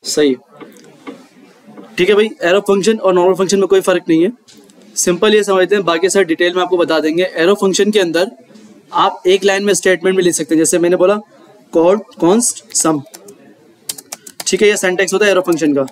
सही है। ठीक है भाई, एरो फंक्शन और नॉर्मल फंक्शन में कोई फर्क नहीं है, सिंपल ये समझते हैं, बाकी सारे डिटेल में आपको बता देंगे। एरो फंक्शन के अंदर आप एक लाइन में स्टेटमेंट भी लिख सकते हैं, जैसे मैंने बोला कॉड कॉन्स्ट सम। ठीक है, ये सिंटैक्स होता है एरो फंक्शन का।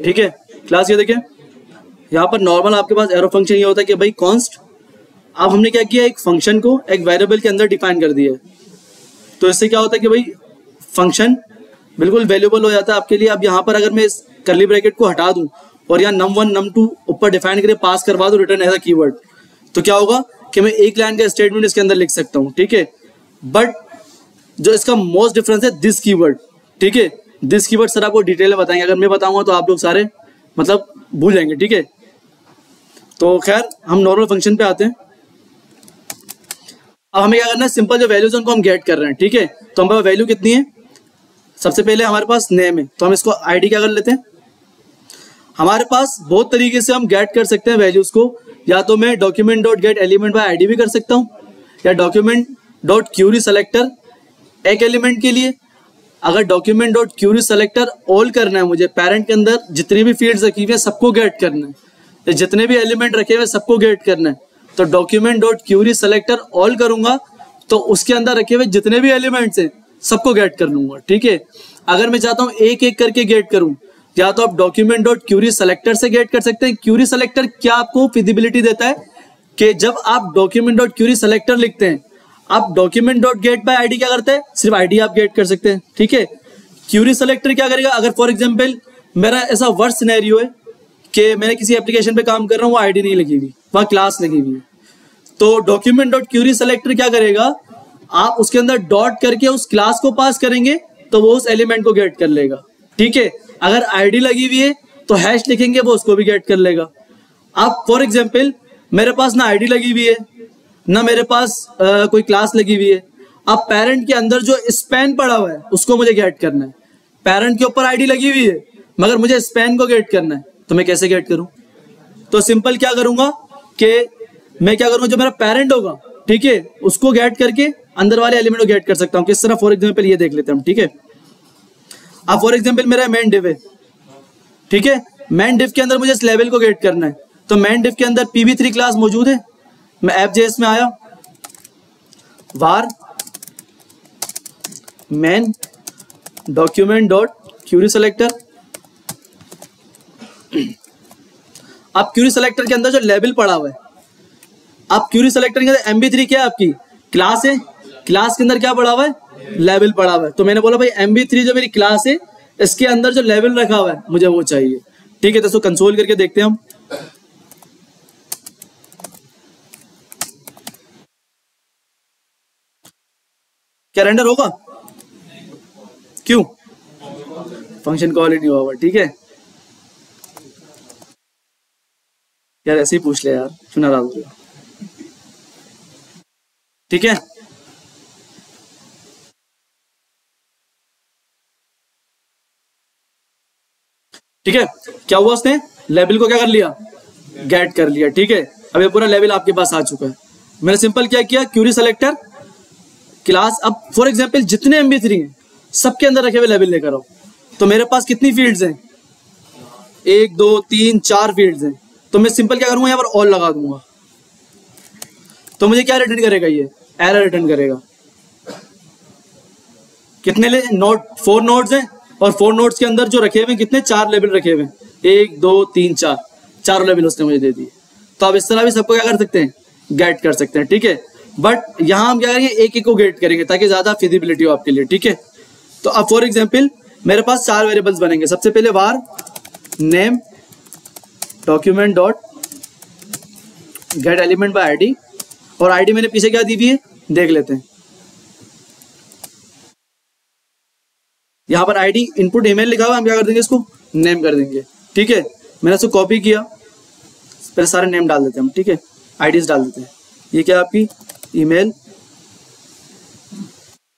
ठीक है क्लास, ये देखिए यहाँ पर नॉर्मल आपके पास एरो फंक्शन ये होता है कि भाई कॉन्स्ट, अब हमने क्या किया, एक फंक्शन को एक वेरिएबल के अंदर डिफाइन कर दिया है, तो इससे क्या होता है कि भाई फंक्शन बिल्कुल वैल्यूएबल हो जाता है आपके लिए। अब यहाँ पर अगर मैं इस कर्ली ब्रैकेट को हटा दूं और यहाँ num1 num2 ऊपर डिफाइन करके पास करवा दूं रिटर्न एज अ कीवर्ड, तो क्या होगा कि मैं एक लाइन का स्टेटमेंट इसके अंदर लिख सकता हूँ। ठीक है, बट जो इसका मोस्ट डिफरेंस है दिस कीवर्ड। ठीक है, दिस कीवर्ड सर आपको डिटेल में बताएंगे, अगर मैं बताऊंगा तो आप लोग सारे मतलब भूल जाएंगे। ठीक है, तो खैर हम नॉर्मल फंक्शन पे आते हैं। अब हमें क्या करना है, सिंपल जो वैल्यूज उनको हम गेट कर रहे हैं। ठीक है, तो हमारे वैल्यू कितनी है, सबसे पहले हमारे पास नेम है, तो हम इसको आईडी क्या कर लेते हैं। हमारे पास बहुत तरीके से हम गेट कर सकते हैं वैल्यूज को, या तो मैं document dot gate element by ID भी कर सकता हूँ, या डॉक्यूमेंट डॉट क्यूरी सेलेक्टर एक एलिमेंट के लिए। अगर document dot Curie selector all करना है, मुझे पेरेंट के अंदर जितनी भी फील्ड्स रखी हुई है सबको गेट करना है, जितने भी एलिमेंट रखे हुए सबको गेट करना है, तो document dot Curie selector all करूंगा तो उसके अंदर रखे हुए जितने भी एलिमेंट्स हैं सबको गेट कर लूंगा। ठीक है, अगर मैं चाहता हूँ एक एक करके गेट करूं, या तो आप डॉक्यूमेंट डॉट क्यूरी सेलेक्टर से गेट कर सकते हैं। क्यूरी सेलेक्टर क्या आपको फिजिबिलिटी देता है कि जब आप डॉक्यूमेंट डॉट क्यूरी सेलेक्टर लिखते हैं, आप document dot gate bye ID क्या करते हैं, सिर्फ आईडी आप गेट कर सकते हैं। ठीक है, क्यूरी सेलेक्टर क्या करेगा, अगर फॉर एग्जांपल मेरा ऐसा वर्स्ट सिनेरियो है कि मैंने किसी एप्लीकेशन पे काम कर रहा हूँ, वो आईडी नहीं लगी हुई, वहां क्लास लगी हुई है, तो डॉक्यूमेंट डॉट क्यूरी सेलेक्टर क्या करेगा, आप उसके अंदर डॉट करके उस क्लास को पास करेंगे तो वो उस एलिमेंट को गेट कर लेगा। ठीक है, अगर आईडी लगी हुई है तो हैश लिखेंगे, वो उसको भी गेट कर लेगा। आप फॉर एग्जांपल मेरे पास ना आईडी लगी हुई है ना मेरे पास कोई क्लास लगी हुई है, अब पेरेंट के अंदर जो स्पैन पड़ा हुआ है उसको मुझे गेट करना है। पेरेंट के ऊपर आईडी लगी हुई है मगर मुझे स्पैन को गेट करना है, तो मैं कैसे गेट करूं, तो सिंपल क्या करूंगा कि मैं क्या करूंगा, जो मेरा पेरेंट होगा, ठीक है, उसको गेट करके अंदर वाले एलिमेंट को गेट कर सकता हूं। किस तरह, फॉर एग्जांपल ये देख लेते हैं हम। ठीक है, अब फॉर एग्जांपल मेरा मेन डिव है। ठीक है, मेन डिव के अंदर मुझे इस लेवल को गेट करना है, तो मेन डिव के अंदर pv3 क्लास मौजूद है। मैं एफ.जेएस में आया, var main document dot Curie selector. अब क्यूरी सेलेक्टर के अंदर जो लेवल पड़ा हुआ है, अब क्यूरी सेलेक्टर के अंदर MB3 क्या है, आपकी क्लास है, क्लास के अंदर क्या पड़ा हुआ है, लेवल पड़ा हुआ है। तो मैंने बोला भाई MB3 जो मेरी क्लास है इसके अंदर जो लेवल रखा हुआ है मुझे वो चाहिए। ठीक है, तो इसको कंसोल करके देखते हैं हम। क्या रेंडर होगा, क्यों, फंक्शन कॉल ही नहीं हुआ। ठीक है यार, ऐसे ही पूछ ले यार, क्यों नाराज हो गया। ठीक है, ठीक है, क्या हुआ, उसने लेवल को क्या कर लिया, गेट कर लिया। ठीक है, अब ये पूरा लेवल आपके पास आ चुका है। मैंने सिंपल क्या किया, क्यूरी सेलेक्टर क्लास, अब फॉर एग्जांपल जितने MB3 हैं सबके अंदर रखे हुए लेवल लेकर आओ, तो मेरे पास कितनी फील्ड्स हैं, 1 2 3 4 फील्ड्स हैं, तो मैं सिंपल क्या करूंगा, यहाँ पर ऑल लगा दूंगा, तो मुझे क्या रिटर्न करेगा, ये एरर रिटर्न करेगा। कितने ले नोड, 4 नोड्स हैं, और 4 नोड्स के अंदर जो रखे हुए कितने, 4 लेवल रखे हुए, 1 2 3 4, 4 लेवल उसने मुझे दे दिए। तो आप इस तरह भी सबको क्या कर सकते हैं, गेट कर सकते हैं। ठीक है, बट यहां हम क्या करेंगे, एक एक को गेट करेंगे ताकि ज्यादा फिजिबिलिटी हो आपके लिए। ठीक है, तो अब फॉर एग्जांपल मेरे पास 4 वेरिएबल्स बनेंगे। सबसे पहले var name document dot gate element by ID, और आईडी मैंने पीछे क्या दी हुई है देख लेते हैं। यहाँ पर आईडी इनपुट ईमेल लिखा हुआ, हम क्या कर देंगे इसको नेम कर देंगे। ठीक है, मैंने इसको कॉपी किया, पहले सारे नेम डाल देते हैं हम। ठीक है, आईडीज डाल देते हैं। ये क्या आपकी ईमेल,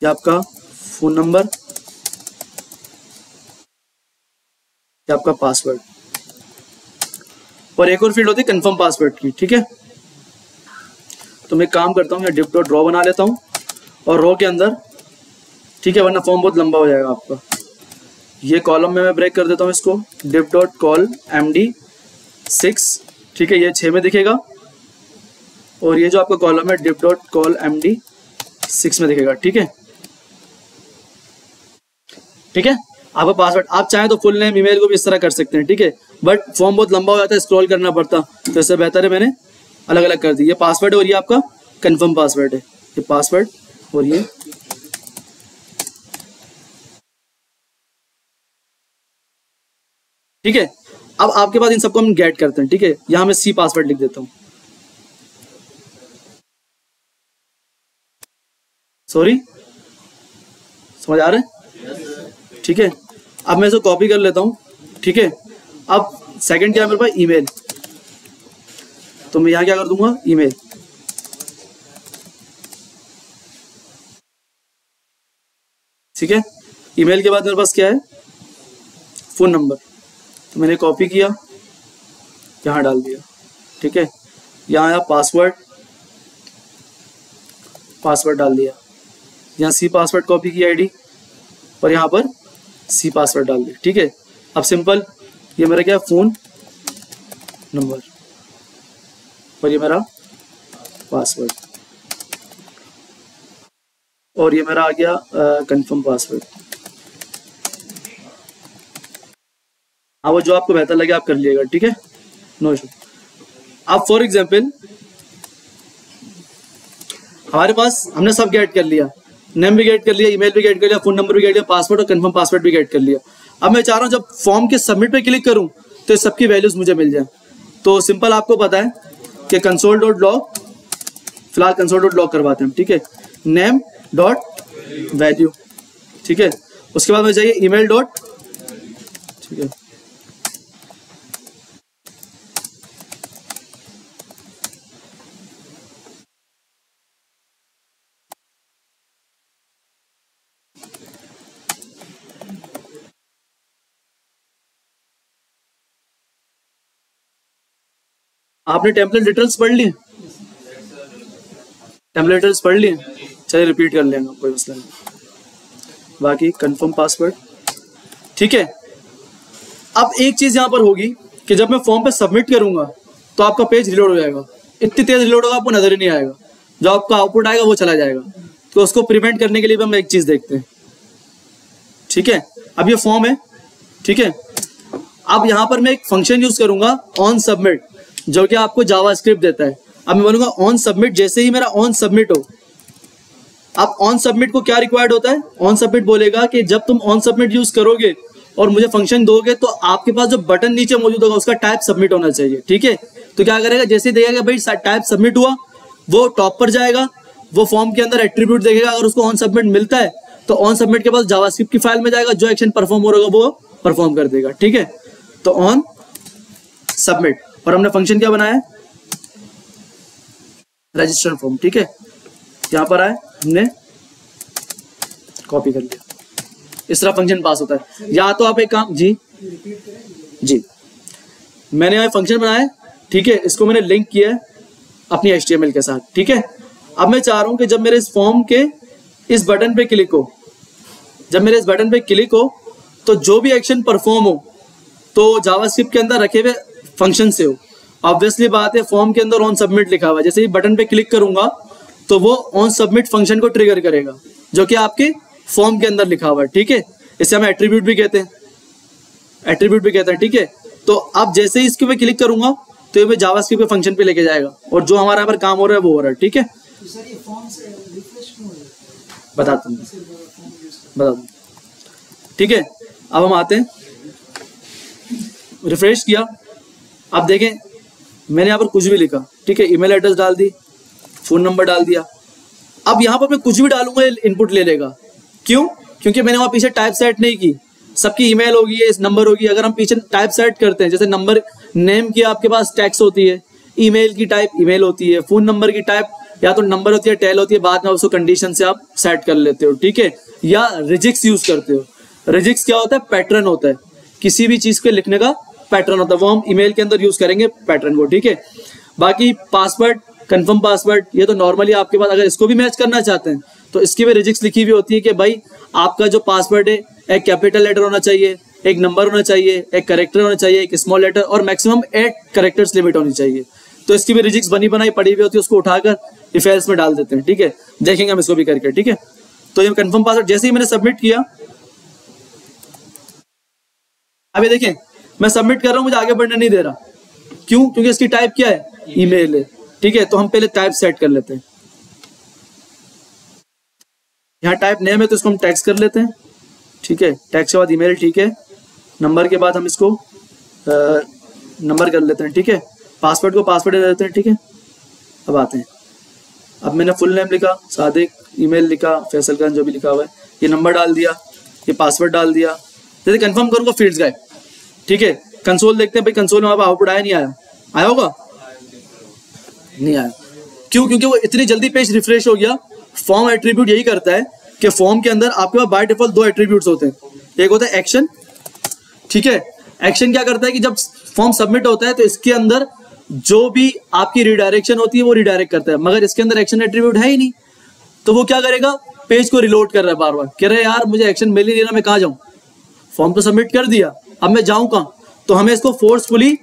ये आपका फोन नंबर, ये आपका पासवर्ड, और एक और फील्ड होती है कंफर्म पासवर्ड की। ठीक है, तो मैं काम करता हूँ, या डिप डॉट रो बना लेता हूँ और रो के अंदर, ठीक है, वरना फॉर्म बहुत लंबा हो जाएगा आपका। ये कॉलम में मैं ब्रेक कर देता हूँ इसको, डिप डॉट कॉल MD6। ठीक है, ये 6 में दिखेगा, और ये जो आपका कॉलम है डिप डॉट कॉल MD6 में दिखेगा। ठीक है, ठीक है, आपका पासवर्ड, आप चाहें तो फुल नेम ईमेल को भी इस तरह कर सकते हैं। ठीक है, बट फॉर्म बहुत लंबा हो जाता है, स्क्रॉल करना पड़ता, तो इससे बेहतर है मैंने अलग अलग कर दी। ये पासवर्ड है और ये आपका कंफर्म पासवर्ड है, ये पासवर्ड और ये। ठीक है, अब आपके पास इन सबको हम गेट करते हैं। ठीक है, यहां मैं सी पासवर्ड लिख देता हूं, सॉरी, समझ आ रहा है? ठीक है, अब मैं इसको कॉपी कर लेता हूं। ठीक है, अब सेकंड क्या है मेरे पास, ईमेल, तो मैं यहां क्या कर दूंगा ईमेल। ठीक है, ईमेल के बाद मेरे पास क्या है, फोन नंबर, तो मैंने कॉपी किया, यहाँ डाल दिया। ठीक है, यहाँ आया पासवर्ड, पासवर्ड डाल दिया, यहाँ सी पासवर्ड कॉपी की आईडी, और यहाँ पर सी पासवर्ड डाल दिया। ठीक है, अब सिंपल, ये मेरा क्या है फोन नंबर, और ये मेरा पासवर्ड, और ये मेरा आ गया कंफर्म पासवर्ड। हाँ, वो जो आपको बेहतर लगे आप कर लीजिएगा। ठीक है, नो इशू। अब फॉर एग्जाम्पल हमारे पास हमने सब गेट कर लिया, नेम भी गेट कर लिया, ईमेल भी गेट कर लिया, फोन नंबर भी गेट किया, पासवर्ड और कंफर्म पासवर्ड भी गेट कर लिया। अब मैं चाह रहा हूँ जब फॉर्म के सबमिट पे क्लिक करूँ तो इस सबकी वैल्यूज मुझे मिल जाए। तो सिंपल आपको पता है कि कंसोल डॉट लॉग, फिलहाल कंसोल डॉट लॉग करवाते हैं। ठीक है, नेम डॉट वैल्यू। ठीक है, उसके बाद में जाइए ईमेल डॉट, ठीक है, आपने टेम्पलेट डिटेल्स पढ़ लिए, टेम्पलेट डिटेल्स पढ़ लिए, चलिए रिपीट कर लेंगे, कोई मसला नहीं। बाकी कंफर्म पासवर्ड। ठीक है, अब एक चीज यहां पर होगी कि जब मैं फॉर्म पे सबमिट करूंगा तो आपका पेज रिलोड हो जाएगा, इतनी तेज रिलोड होगा आपको नजर ही नहीं आएगा, जो आपका आउटपुट आएगा वो चला जाएगा। तो उसको प्रिवेंट करने के लिए भी हम एक चीज देखते हैं। ठीक है, अब ये फॉर्म है। ठीक है, अब यहां पर मैं एक फंक्शन यूज करूंगा ऑन सबमिट, जो कि आपको जावास्क्रिप्ट देता है। अब मैं बोलूंगा ऑन सबमिट, जैसे ही मेरा ऑन सबमिट हो, अब ऑन सबमिट को क्या रिक्वायर्ड होता है, ऑन सबमिट बोलेगा कि जब तुम ऑन सबमिट यूज करोगे और मुझे फंक्शन दोगे तो आपके पास जो बटन नीचे मौजूद होगा उसका टाइप सबमिट होना चाहिए। ठीक है, तो क्या करेगा, जैसे ही देखेगा भाई टाइप सबमिट हुआ, वो टॉप पर जाएगा, वो फॉर्म के अंदर एट्रीब्यूट देखेगा, अगर उसको ऑन सबमिट मिलता है तो ऑन सबमिट के बाद जावास्क्रिप्ट की फाइल में जाएगा, जो एक्शन परफॉर्म हो रहा वो परफॉर्म कर देगा। ठीक है, तो ऑन सबमिट, और हमने फंक्शन क्या बनाया, रजिस्टर फॉर्म। ठीक है, यहां पर आए, हमने कॉपी कर लिया, इस तरह फंक्शन पास होता है। या तो आप एक काम, जी जी, मैंने यहाँ फंक्शन बनाया है। ठीक है, इसको मैंने लिंक किया है अपनी HTML के साथ। ठीक है, अब मैं चाह रहा हूं कि जब मेरे इस फॉर्म के इस बटन पे क्लिक हो, जब मेरे इस बटन पे क्लिक हो तो जो भी एक्शन परफॉर्म हो तो जावास्क्रिप्ट के अंदर रखे हुए फंक्शन से हो। ऑब्वियसली बात है, फॉर्म के अंदर ऑन सबमिट लिखा हुआ है, जैसे ही बटन पे क्लिक करूंगा तो वो ऑन सबमिट फंक्शन को ट्रिगर करेगा, जो कि आपके फॉर्म के अंदर लिखा हुआ है। ठीक है, इसे हम एट्रीब्यूट भी कहते हैं, एट्रीब्यूट भी कहते हैं। ठीक है, तो अब जैसे ही इसके पे क्लिक करूंगा तो ये जावास्क्रिप्ट के फंक्शन पे लेके जाएगा, और जो हमारा यहाँ पर काम हो रहा है वो हो रहा है। ठीक है, तो सर ये फॉर्म से रिफ्रेश क्यों हो रहा है? बताता हूँ। ठीक है, अब हम आते हैं, रिफ्रेश किया, अब देखें मैंने यहाँ पर कुछ भी लिखा। ठीक है, ईमेल एड्रेस डाल दी, फ़ोन नंबर डाल दिया। अब यहाँ पर मैं कुछ भी डालूंगा इनपुट ले लेगा। क्यों? क्योंकि मैंने वहाँ पीछे टाइप सेट नहीं की। सबकी ईमेल होगी, इस नंबर होगी। अगर हम पीछे टाइप सेट करते हैं, जैसे नंबर नेम की आपके पास टेक्स्ट होती है, ईमेल की टाइप ईमेल होती है, फोन नंबर की टाइप या तो नंबर होती है, टेल होती है, बाद में उसको कंडीशन से आप सेट कर लेते हो, ठीक है। या रिजिक्स यूज करते हो। रिजिक्स क्या होता है? पैटर्न होता है, किसी भी चीज के लिखने का पैटर्न होता है, वो हम ईमेल के अंदर यूज करेंगे पैटर्न को, ठीक है। बाकी पासवर्ड, कंफर्म पासवर्ड, ये तो नॉर्मली आपके पास, अगर इसको भी मैच करना चाहते हैं तो इसकी भी रिजिक्स लिखी हुई होती है कि भाई आपका जो पासवर्ड है एक कैपिटल लेटर होना चाहिए, एक नंबर होना चाहिए, एक करेक्टर होना चाहिए, एक स्मॉल लेटर और मैक्सिमम 8 करेक्टर्स लिमिट होनी चाहिए। तो इसकी भी रिजिक्स बनी बनाई पड़ी हुई होती है, उसको उठाकर इफ एल्स में डाल देते हैं, ठीक है। देखेंगे हम इसको भी करके, ठीक है। तो ये कंफर्म पासवर्ड जैसे ही मैंने सबमिट किया, अभी देखें मैं सबमिट कर रहा हूं, मुझे आगे बढ़ने नहीं दे रहा। क्यों? क्योंकि इसकी टाइप क्या है? ईमेल है, ठीक है। तो हम पहले टाइप सेट कर लेते हैं। यहाँ टाइप नेम है तो इसको हम टेक्स्ट कर लेते हैं, ठीक है। टेक्स्ट के बाद ईमेल, ठीक है। नंबर के बाद हम इसको नंबर कर लेते हैं, ठीक है। पासवर्ड को पासवर्ड दे देते हैं, ठीक है। अब आते हैं, अब मैंने फुल नेम लिखा सादिक, ईमेल लिखा फैसल खान, जो भी लिखा हुआ है, ये नंबर डाल दिया, ये पासवर्ड डाल दिया। जैसे कंफर्म करूँगा फील्ड्स गायब, ठीक है। कंसोल देखते हैं भाई, कंसोल में आउटपुट आया नहीं आया? आया होगा? नहीं आया। क्यों? क्योंकि वो इतनी जल्दी पेज रिफ्रेश हो गया। फॉर्म एट्रीब्यूट यही करता है कि फॉर्म के अंदर आपके पास बाय डिफॉल्ट 2 एट्रीब्यूट्स होते हैं। एक होता है एक्शन, ठीक है। एक्शन क्या करता है कि जब फॉर्म सबमिट होता है तो इसके अंदर जो भी आपकी रिडायरेक्शन होती है वो रिडायरेक्ट करता है, मगर इसके अंदर एक्शन एट्रीब्यूट है ही नहीं। तो वो क्या करेगा? पेज को रिलोड कर रहा है बार बार, कह रहा है यार मुझे एक्शन मिल ही नहीं रहा, मैं कहाँ जाऊँ? फॉर्म तो सबमिट कर दिया, अब मैं जाऊँ कहाँ? तो हमें इसको फोर्सफुली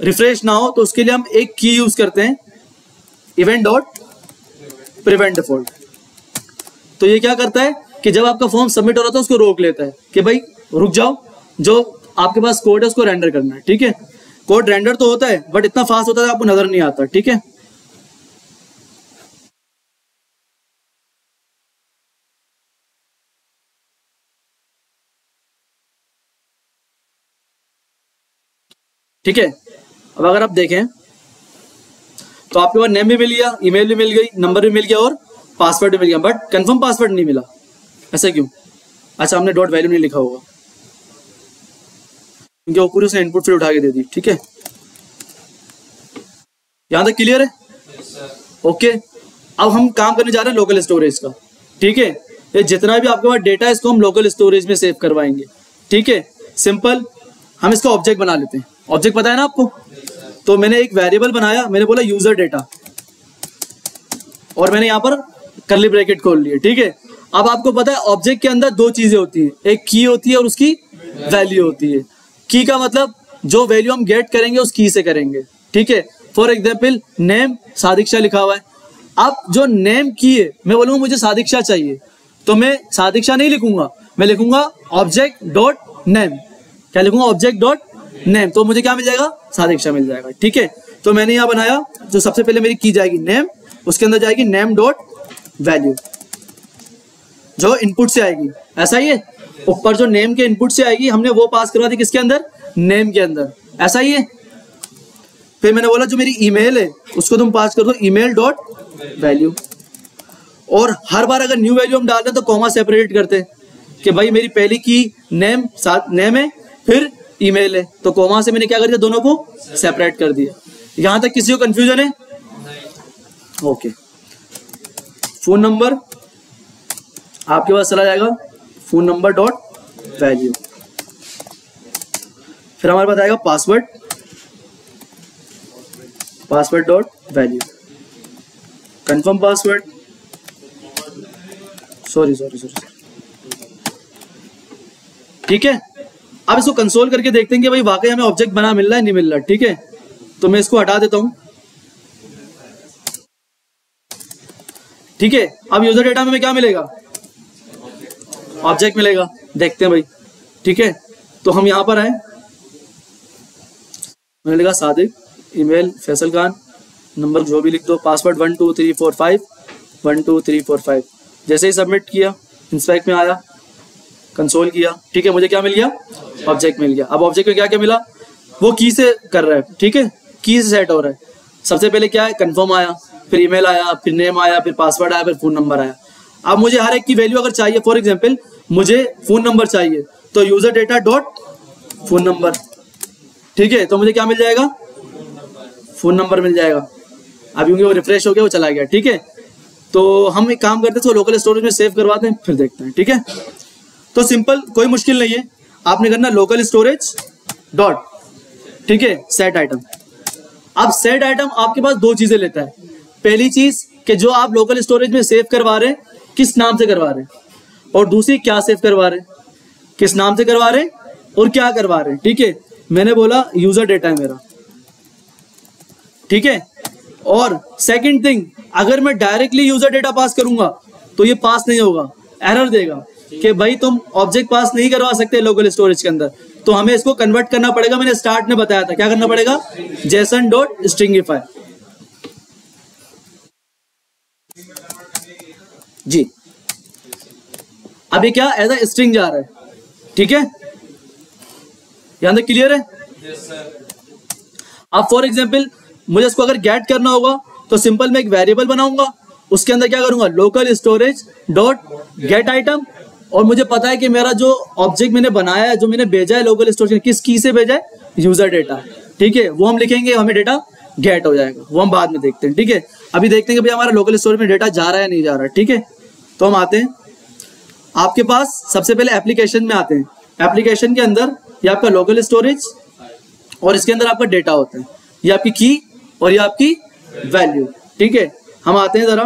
रिफ्रेश ना हो तो उसके लिए हम एक की यूज करते हैं, इवेंट डॉट प्रिवेंट डिफॉल्ट। तो ये क्या करता है कि जब आपका फॉर्म सबमिट हो रहा था उसको रोक लेता है कि भाई रुक जाओ, जो आपके पास कोड है उसको रेंडर करना है, ठीक है। कोड रेंडर तो होता है बट इतना फास्ट होता है आपको नजर नहीं आता, ठीक है। ठीक है। अब अगर आप देखें तो आपके पास नेम भी मिल गया, ईमेल भी मिल गई, नंबर भी मिल गया और पासवर्ड भी मिल गया, बट कंफर्म पासवर्ड नहीं मिला। ऐसा क्यों? अच्छा, हमने डॉट वैल्यू नहीं लिखा होगा, क्योंकि वो पूरी उसने इनपुट फिर उठा के दे दी, ठीक है। यहां तक क्लियर है? ओके। अब हम काम करने जा रहे हैं लोकल स्टोरेज का, ठीक है। ये जितना भी आपके पास डेटा है इसको हम लोकल स्टोरेज में सेव करवाएंगे, ठीक है। सिंपल, हम इसका ऑब्जेक्ट बना लेते हैं। ऑब्जेक्ट पता है ना आपको? तो मैंने एक वेरिएबल बनाया, मैंने बोला यूजर डेटा, और मैंने यहाँ पर कर्ली ब्रैकेट खोल लिए, ठीक है। अब आपको पता है ऑब्जेक्ट के अंदर 2 चीजें होती हैं, एक की होती है और उसकी वैल्यू होती है। की का मतलब जो वैल्यू हम गेट करेंगे उस की से करेंगे, ठीक है। For example name Sadiq Shah लिखा हुआ है। अब जो नेम की है, मैं बोलूंगा मुझे सादिक शाह चाहिए, तो मैं सादिक शाह नहीं लिखूंगा, मैं लिखूंगा ऑब्जेक्ट डॉट नेम। क्या लिखूंगा? Object dot name. तो मुझे क्या मिल जाएगा? सादिक शाह मिल जाएगा, ठीक है। तो मैंने यहाँ बनाया, जो सबसे पहले मेरी की जाएगी नेम, उसके अंदर जाएगी नेम डॉट वैल्यू, जो इनपुट से आएगी। ऐसा ही है, ऊपर जो नेम के इनपुट से आएगी हमने वो पास करवा दी किसके अंदर? नेम के अंदर। ऐसा ही है। फिर मैंने बोला जो मेरी ईमेल है उसको तुम पास कर दो ईमेल डॉट वैल्यू, और हर बार अगर न्यू वैल्यू हम डाल दें तो कॉमा सेपरेट करते हैं कि भाई मेरी पहली की नेम नेम है, फिर ईमेल है, तो कॉमा से मैंने क्या कर दिया? दोनों को सेपरेट कर दिया। यहां तक किसी को कंफ्यूजन है? ओके। फोन नंबर आपके पास चला जाएगा, फोन नंबर डॉट वैल्यू। फिर हमारे पास आएगा password, password dot value, confirm password, sorry, ठीक है। अब इसको कंसोल करके देखते हैं कि भाई वाकई हमें ऑब्जेक्ट बना मिल रहा है नहीं मिल रहा, ठीक है। तो मैं इसको हटा देता हूं, ठीक है। अब यूजर डेटा में क्या मिलेगा? ऑब्जेक्ट मिलेगा। देखते हैं भाई, ठीक है। तो हम यहां पर आए, मैंने लिखा सादिक, ईमेल फैसल खान, नंबर जो भी लिख दो, पासवर्ड 1 2 3 4 5 1 2 3 4 5। जैसे ही सबमिट किया, इंस्पेक्ट में आया, कंसोल किया, ठीक है, मुझे क्या मिल गया? ऑब्जेक्ट मिल गया। अब ऑब्जेक्ट में क्या क्या मिला? वो की से कर रहा है, ठीक है, की से सेट हो रहा है। सबसे पहले क्या है? कंफर्म आया, फिर ईमेल आया, फिर नेम आया, फिर पासवर्ड आया, फिर फोन नंबर आया। अब मुझे हर एक की वैल्यू अगर चाहिए, फॉर एग्जाम्पल मुझे फोन नंबर चाहिए, तो user data dot phone number, ठीक है, तो मुझे क्या मिल जाएगा, फोन नंबर मिल जाएगा। अब क्योंकि वो रिफ्रेश हो गया, वो चला गया, ठीक है। तो हम एक काम करते हैं, इसको लोकल स्टोरेज में सेव करवाते हैं, फिर देखते हैं, ठीक है। तो सिंपल, कोई मुश्किल नहीं है, आपने करना लोकल स्टोरेज डॉट, ठीक है, सेट आइटम। अब सेट आइटम आपके पास दो चीजें लेता है। पहली चीज कि जो आप लोकल स्टोरेज में सेव करवा रहे हैं किस नाम से करवा रहे हैं, और दूसरी क्या सेव करवा रहे हैं, किस नाम से करवा रहे हैं और क्या करवा रहे हैं, ठीक है। मैंने बोला यूजर डेटा है मेरा, ठीक है। और सेकंड थिंग, अगर मैं डायरेक्टली यूजर डेटा पास करूंगा तो ये पास नहीं होगा, एरर देगा कि भाई तुम ऑब्जेक्ट पास नहीं करवा सकते लोकल स्टोरेज के अंदर, तो हमें इसको कन्वर्ट करना पड़ेगा। मैंने स्टार्ट में बताया था क्या करना पड़ेगा, जेसन डॉट स्ट्रिंगिफाई जी। अभी क्या एज अ स्ट्रिंग जा रहा है, ठीक है, यहां तक क्लियर है। अब फॉर एग्जाम्पल मुझे इसको अगर गेट करना होगा तो सिंपल मैं एक वेरिएबल बनाऊंगा, उसके अंदर क्या करूंगा, local storage dot get item, और मुझे पता है कि मेरा जो ऑब्जेक्ट मैंने बनाया है, जो मैंने भेजा है लोकल स्टोरेज, किस की से भेजा है, यूजर डेटा, ठीक है, वो हम लिखेंगे, हमें डेटा गेट हो जाएगा, वो हम बाद में देखते हैं, ठीक है। अभी देखते हैं कि भाई हमारा लोकल स्टोरेज में डेटा जा रहा है नहीं जा रहा है, ठीक है। तो हम आते हैं आपके पास, सबसे पहले एप्लीकेशन में आते हैं। एप्लीकेशन के अंदर ये आपका लोकल स्टोरेज और इसके अंदर आपका डेटा होता है, ये आपकी की और ये आपकी वैल्यू, ठीक है। हम आते हैं जरा,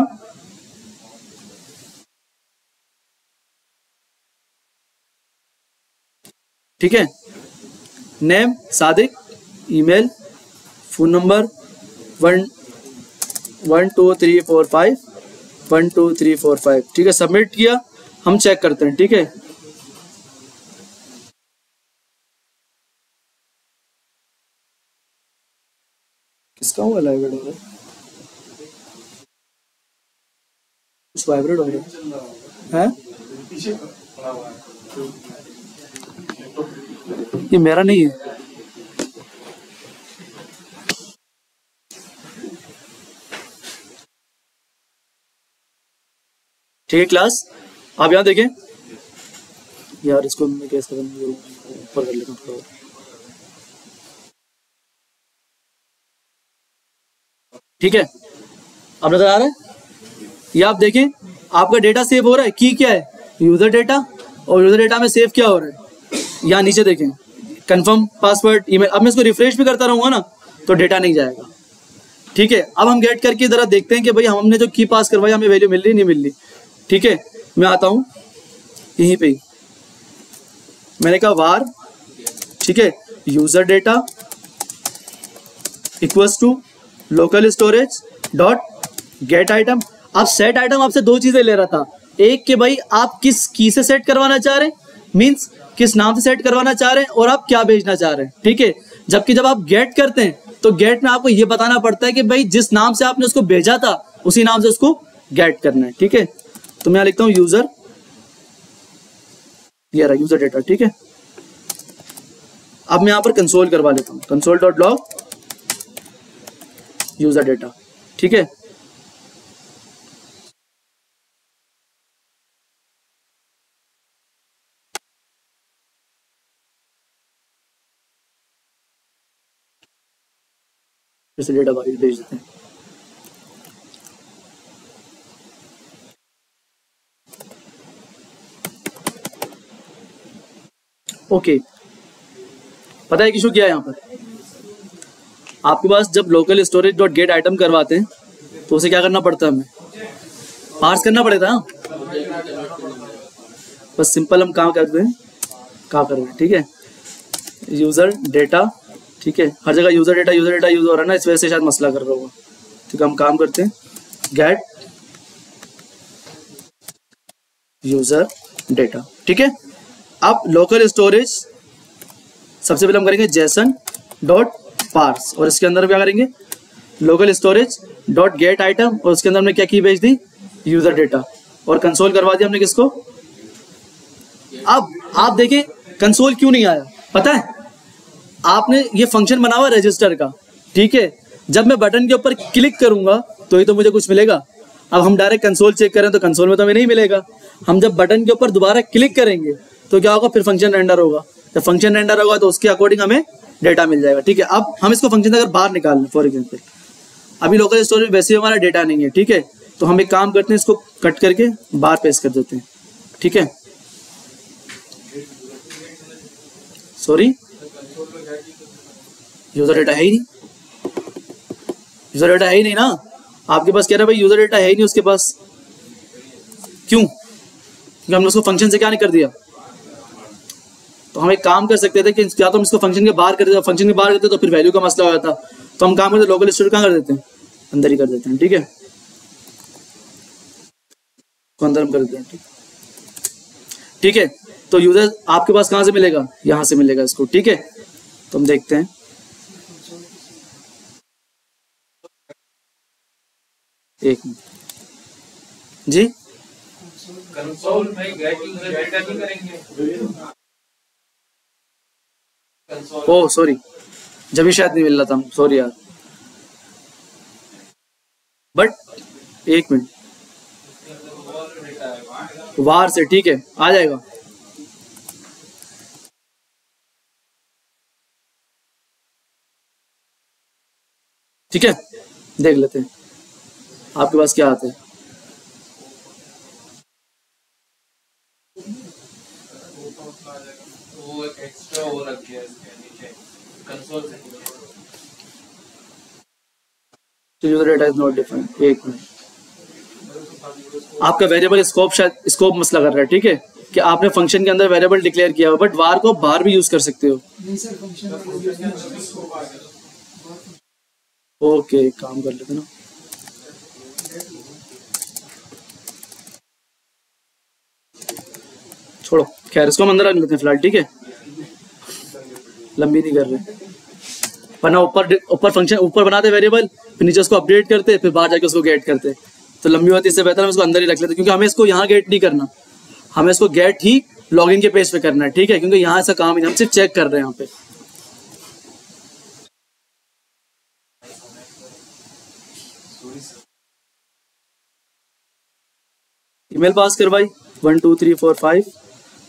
ठीक है, name Sadiq, email, phone number 12345 12345, ठीक है, सबमिट किया। हम चेक करते हैं, ठीक है। किसका हुआ वाइब्रेट हो रहा है, कुछ वाइब्रेट हो रहा है, ये मेरा नहीं है। ठीक है क्लास, आप यहाँ देखें यार, इसको मैं कैसे ऊपर कर लेता हूँ, ठीक है। अब नजर आ रहा है, ये आप देखें आपका डेटा सेव हो रहा है, की क्या है, यूजर डेटा, और यूजर डेटा में सेव क्या हो रहा है, यहाँ नीचे देखें कंफर्म पासवर्ड, ईमेल। अब मैं इसको रिफ्रेश भी करता रहूंगा ना तो डेटा नहीं जाएगा, ठीक है। अब हम गेट करके जरा देखते हैं कि भाई हमने जो की पास करवाई हमें वैल्यू मिल रही नहीं मिल रही, ठीक है। मैं आता हूं यहीं पे, मैंने कहा वार, ठीक है, user data equals to local storage dot get item. अब सेट आइटम आपसे दो चीजें ले रहा था, एक कि भाई आप किस की से सेट करवाना चाह रहे हैं, मींस किस नाम से सेट करवाना चाह रहे हैं, और आप क्या भेजना चाह रहे हैं, ठीक है। जबकि जब आप गेट करते हैं तो गेट में आपको यह बताना पड़ता है कि भाई जिस नाम से आपने उसको भेजा था उसी नाम से उसको गेट करना है, ठीक है। तो मैं यहां लिखता हूं यूजर, ये रहा यूजर डेटा, ठीक है। अब मैं यहां पर कंसोल करवा लेता हूं, console dot log user data, ठीक है। जैसे डेटा वाइज भेज देते हैं, ओके। पता है इशू क्या है यहाँ पर, आपके पास जब local storage dot get item करवाते हैं तो उसे क्या करना पड़ता है, हमें पार्स करना पड़ेगा। बस सिंपल हम काम करते हैं, क्या कर रहे हैं, ठीक है, यूजर डेटा, ठीक है। हर जगह यूजर डेटा यूज हो रहा है ना, इस वजह से शायद मसला कर रहा होगा, ठीक है। हम काम करते हैं गेट यूजर डेटा, ठीक है। अब लोकल स्टोरेज सबसे पहले हम करेंगे जेसन डॉट पार्स, और इसके अंदर क्या करेंगे, local storage dot get item, और उसके अंदर हमने क्या की भेज दी, यूजर डेटा, और कंसोल करवा दिया हमने किसको। अब आप देखें कंसोल क्यों नहीं आया, पता है, आपने ये फंक्शन बना हुआ रजिस्टर का, ठीक है। जब मैं बटन के ऊपर क्लिक करूंगा तो ही तो मुझे कुछ मिलेगा। अब हम डायरेक्ट कंसोल चेक करें तो कंसोल में तो हमें नहीं मिलेगा। हम जब बटन के ऊपर दोबारा क्लिक करेंगे तो क्या होगा, फिर फंक्शन रेंडर होगा। जब फंक्शन रेंडर होगा तो उसके अकॉर्डिंग हमें डेटा मिल जाएगा। ठीक है, अब हम इसको फंक्शन अगर बाहर निकाल लें, फॉर एग्जाम्पल अभी लोकल स्टोरेज में वैसे ही हमारा डेटा नहीं है। ठीक है, तो हम एक काम करते हैं, इसको कट करके बाहर पेस्ट कर देते हैं। ठीक है, सॉरी यूजर डेटा है ही नहीं, यूजर डेटा है ही नहीं ना। आपके पास कह रहा है भाई यूजर डेटा है ही नहीं उसके पास, क्यों? क्योंकि हमने उसको फंक्शन से क्या नहीं कर दिया। तो हम एक काम कर सकते थे कि या तो हम इसको फंक्शन के बाहर कर देते, फंक्शन के बाहर करते तो फिर वैल्यू का मसला हो जाता। तो हम काम करते लोकल स्टोरेज कहाँ कर देते हैं, अंदर ही कर देते हैं। ठीक है, तो अंदर हम कर देते हैं। ठीक है, तो यूजर आपके पास कहाँ से मिलेगा, यहाँ से मिलेगा इसको। ठीक है, तो हम देखते हैं, एक मिनट जी, कंसोल में गेट यूजर डेटा नहीं करेंगे। ओह सॉरी, जब भी शायद नहीं मिल रहा था, सॉरी यार। बट एक मिनट, वार से, ठीक है आ जाएगा। ठीक है, देख लेते हैं आपके पास क्या आता है। वो एक एक्स्ट्रा वो रख दिया इसके नीचे कंसोल से। User data is not defined. एक मिनट, आपका वेरिएबल स्कोप शायद स्कोप मसला कर रहा है। ठीक है, कि आपने फंक्शन के अंदर वेरिएबल डिक्लेयर किया हो, बट वार को बाहर भी यूज कर सकते हो। नहीं सर, फंक्शन ओके, काम कर लेते ना। छोड़ो, खैर इसको हम अंदर रख लेते हैं फिलहाल। ठीक है, लंबी नहीं कर रहे, वरना ऊपर फंक्शन ऊपर बनाते वेरिएबल, फिर नीचे उसको अपडेट करते, फिर बाहर जाके उसको गेट करते, तो लंबी होती। इससे बेहतर हम इसको अंदर ही रख लेते, क्योंकि हमें इसको यहाँ गेट नहीं करना, हमें इसको गेट ही लॉगिन के पेज पे करना है। ठीक है, क्योंकि यहाँ ऐसा काम ही नहीं, हम सिर्फ चेक कर रहे हैं यहाँ पे। ईमेल पास करवाई 1 2 3 4 5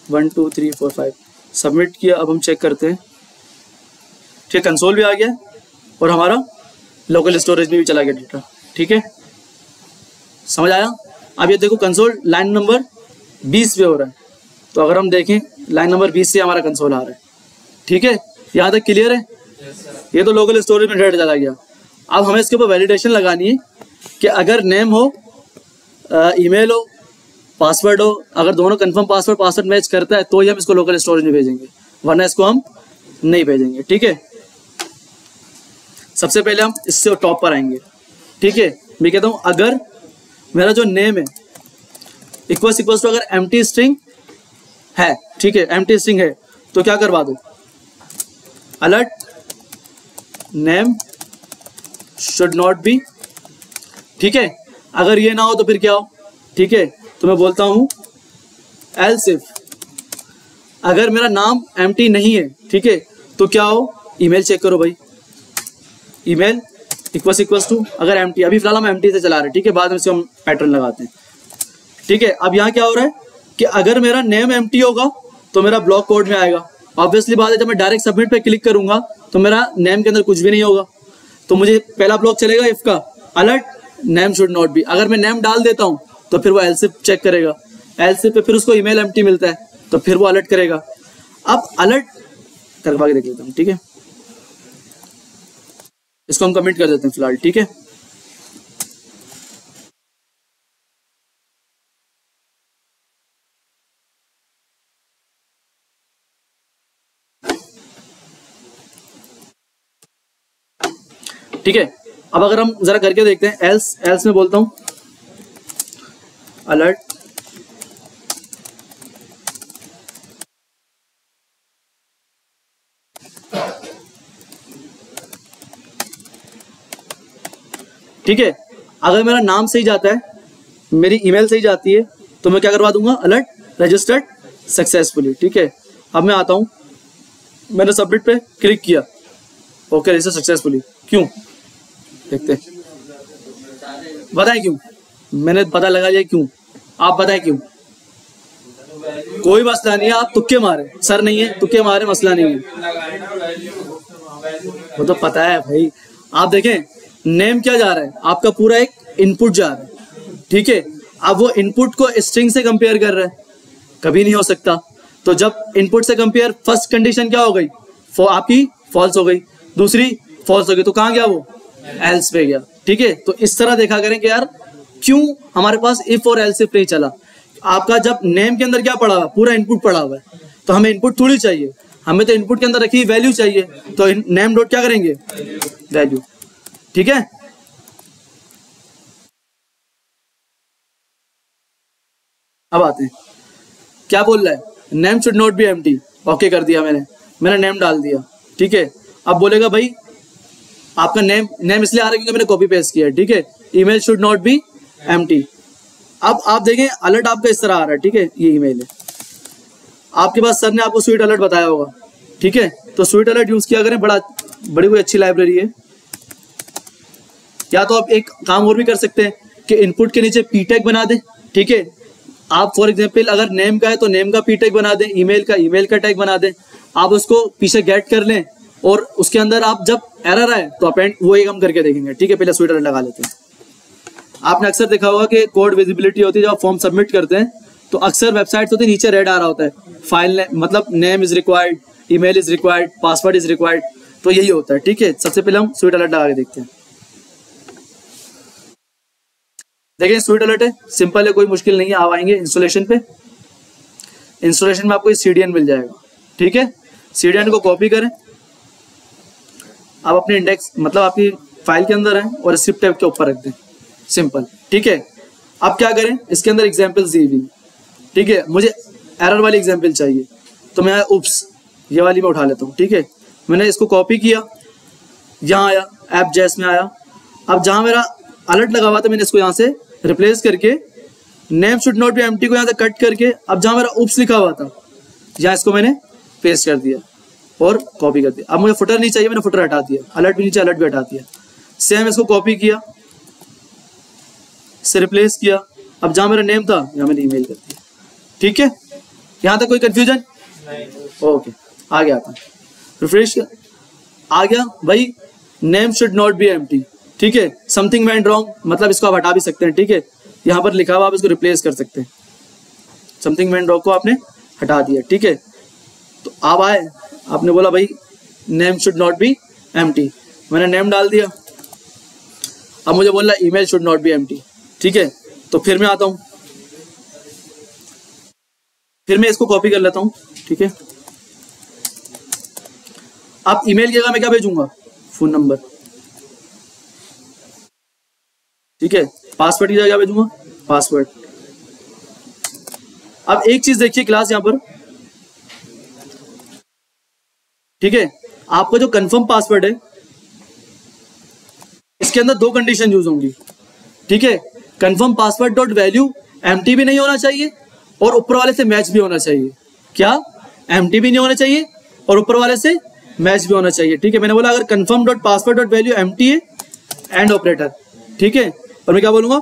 1 2 3 4 5 सबमिट किया। अब हम चेक करते हैं। ठीक, कंसोल भी आ गया और हमारा लोकल स्टोरेज में भी चला गया डेटा। ठीक है, समझ आया? अब ये देखो कंसोल लाइन नंबर 20 पे हो रहा है, तो अगर हम देखें लाइन नंबर 20 से हमारा कंसोल आ रहा है। ठीक है, यहाँ तक क्लियर है? ये तो लोकल स्टोरेज में डेटा चला गया। अब हमें इसके ऊपर वैलिडेशन लगानी है कि अगर नेम हो, ईमेल हो, पासवर्ड हो, अगर दोनों कंफर्म पासवर्ड मैच करता है तो ही हम इसको लोकल स्टोरेज में भेजेंगे, वरना इसको हम नहीं भेजेंगे। ठीक है, सबसे पहले हम इससे टॉप पर आएंगे। ठीक है, मैं कहता हूं अगर मेरा जो नेम है इक्वल्स टू अगर एम्प्टी स्ट्रिंग है, ठीक है एम्प्टी स्ट्रिंग है, तो क्या करवा दो, alert name should not be. ठीक है, अगर ये ना हो तो फिर क्या हो? ठीक है, तो मैं बोलता हूं एल्स इफ अगर मेरा नाम एम्प्टी नहीं है, ठीक है, तो क्या हो, ईमेल चेक करो भाई, ईमेल इक्वल्स टू अगर एम्प्टी, अभी फिलहाल हम एम्प्टी से चला रहे हैं। ठीक है, बाद में इसको हम पैटर्न लगाते हैं। ठीक है, अब यहाँ क्या हो रहा है कि अगर मेरा नेम एम्प्टी होगा तो मेरा ब्लॉक कोड में आएगा। ऑब्वियसली बात है, जब मैं डायरेक्ट सबमिट पे क्लिक करूंगा तो मेरा नेम के अंदर कुछ भी नहीं होगा, तो मुझे पहला ब्लॉक चलेगा इफ का, alert name should not be. अगर मैं नेम डाल देता हूँ तो फिर वो एल्स इफ चेक करेगा, एल्स इफ पे फिर उसको ईमेल एम्प्टी मिलता है तो फिर वो अलर्ट करेगा। अब अलर्ट करवा के देख लेता हूँ। ठीक है, इसको हम कमिट कर देते हैं फिलहाल। ठीक है, ठीक है, अब अगर हम जरा करके देखते हैं, एल्स में बोलता हूं अलर्ट ठीक है, अगर मेरा नाम सही जाता है, मेरी ईमेल सही जाती है, तो मैं क्या करवा दूंगा, अलर्ट रजिस्टर्ड सक्सेसफुली। ठीक है, अब मैं आता हूं, मैंने सबमिट पे क्लिक किया, ओके रजिस्टर सक्सेसफुली, क्यों देखते हैं। बताएं क्यों? मैंने पता लगा लिया क्यों, आप बताएं क्यों? कोई मसला नहीं है, आप तुक्के मारे, सर नहीं है तुक्के मारे, मसला नहीं है, वो तो पता है भाई। आप देखें नेम क्या जा रहा है, आपका पूरा एक इनपुट जा रहा है, ठीक है। अब वो इनपुट को स्ट्रिंग से कंपेयर कर रहा है, कभी नहीं हो सकता। तो जब इनपुट से कंपेयर, फर्स्ट कंडीशन क्या हो गई, आपकी फॉल्स हो गई, दूसरी फॉल्स हो गई, तो कहाँ गया वो, एल्स पे गया, ठीक है। तो इस तरह देखा करें कि यार क्यों हमारे पास इफ और एल्स इफ नहीं चला। आपका जब नेम के अंदर क्या पड़ा हुआ है, पूरा इनपुट पड़ा हुआ है, तो हमें इनपुट थोड़ी चाहिए, हमें तो इनपुट के अंदर रखी वैल्यू चाहिए, तो नेम डॉट क्या करेंगे, वैल्यू, ठीक है। अब आते हैं, क्या बोल रहा है, name should not be empty, okay कर दिया मैंने नेम डाल दिया, ठीक है। अब बोलेगा भाई आपका नेम इसलिए आ रहा है क्योंकि मैंने कॉपी पेस्ट किया है, ठीक है। Email should not be empty. अब आप देखें अलर्ट आपका इस तरह आ रहा है, ठीक है, ये ईमेल है आपके पास, सर ने आपको स्वीट अलर्ट बताया होगा, ठीक है। तो स्वीट अलर्ट यूज किया करें, बड़ी कोई अच्छी लाइब्रेरी है। या तो आप एक काम और भी कर सकते हैं कि इनपुट के नीचे पी टैग बना दें, ठीक है। आप फॉर एग्जांपल अगर नेम का है तो नेम का पी टैग बना दें, ईमेल का ईमेल का टैग बना दें, आप उसको पीछे गेट कर लें और उसके अंदर आप जब एरर आए तो अपेंड वो एक हम करके देखेंगे, ठीक है। पहले स्वीट अलर्ट लगा लेते हैं। आपने अक्सर देखा होगा कि कोड विजिबिलिटी होती है, जब आप फॉर्म सबमिट करते हैं तो अक्सर वेबसाइट्स होती है नीचे रेड आ रहा होता है, फाइल मतलब name is required, email is required, password is required, तो यही होता है, ठीक है। सबसे पहले हम स्वीट अलर्ट लगा के देखते हैं। देखिए स्वीट अलर्ट है, सिंपल है, कोई मुश्किल नहीं है। आप आएंगे इंस्टॉलेशन पे, इंस्टॉलेशन में आपको CDN मिल जाएगा, ठीक है। CDN को कॉपी करें, आप अपने इंडेक्स मतलब आपकी फाइल के अंदर है और स्क्रिप्ट टैब के ऊपर रख दें, सिंपल, ठीक है। अब क्या करें, इसके अंदर एग्जाम्पल्स दी हुई, ठीक है। मुझे एरर वाली एग्जाम्पल चाहिए, तो मैं उप्स ये वाली में उठा लेता हूँ, ठीक है। मैंने इसको कॉपी किया, यहाँ आया ऐप जैस में आया। अब जहाँ मेरा अलर्ट लगा हुआ था मैंने इसको यहाँ से रिप्लेस करके name should not be empty को यहाँ से कट करके, अब जहाँ मेरा उप्स लिखा हुआ था यहाँ इसको मैंने पेस्ट कर दिया और कॉपी कर दिया। अब मुझे फुटर नहीं चाहिए, मैंने फुटर हटा दिया, अलर्ट भी नीचे अलर्ट भी हटा दिया। सेम इसको कॉपी किया, से रिप्लेस किया, अब जहाँ मेरा नेम था यहाँ मैंने ईमेल कर दिया, ठीक है। यहाँ तक कोई कंफ्यूजन, ओके। आगे आता है, रिफ्रेश आ गया भाई, name should not be empty, ठीक है। समथिंग वेंट रॉन्ग, मतलब इसको आप हटा भी सकते हैं, ठीक है। यहाँ पर लिखा हुआ आप इसको रिप्लेस कर सकते हैं, समथिंग वेंट रॉन्ग को आपने हटा दिया, ठीक है। तो आप आए, आपने बोला भाई name should not be empty, मैंने नेम डाल दिया। अब मुझे बोल रहा email should not be empty, ठीक है। तो फिर मैं आता हूँ, फिर मैं इसको कॉपी कर लेता हूँ, ठीक है। अब ईमेल की जगह मैं क्या भेजूंगा, फोन नंबर, ठीक है। पासवर्ड की जगह क्या भेजूंगा, पासवर्ड। अब एक चीज देखिए क्लास यहां पर, ठीक है। आपका जो कंफर्म पासवर्ड है इसके अंदर दो कंडीशन यूज होंगी, ठीक है। Confirm password dot value empty भी नहीं होना चाहिए और ऊपर वाले से मैच भी होना चाहिए। क्या, एम्प्टी भी नहीं होना चाहिए और ऊपर वाले से मैच भी होना चाहिए, ठीक है। मैंने बोला अगर confirm dot password dot value empty है, एंड ऑपरेटर, ठीक है। और मैं क्या बोलूंगा,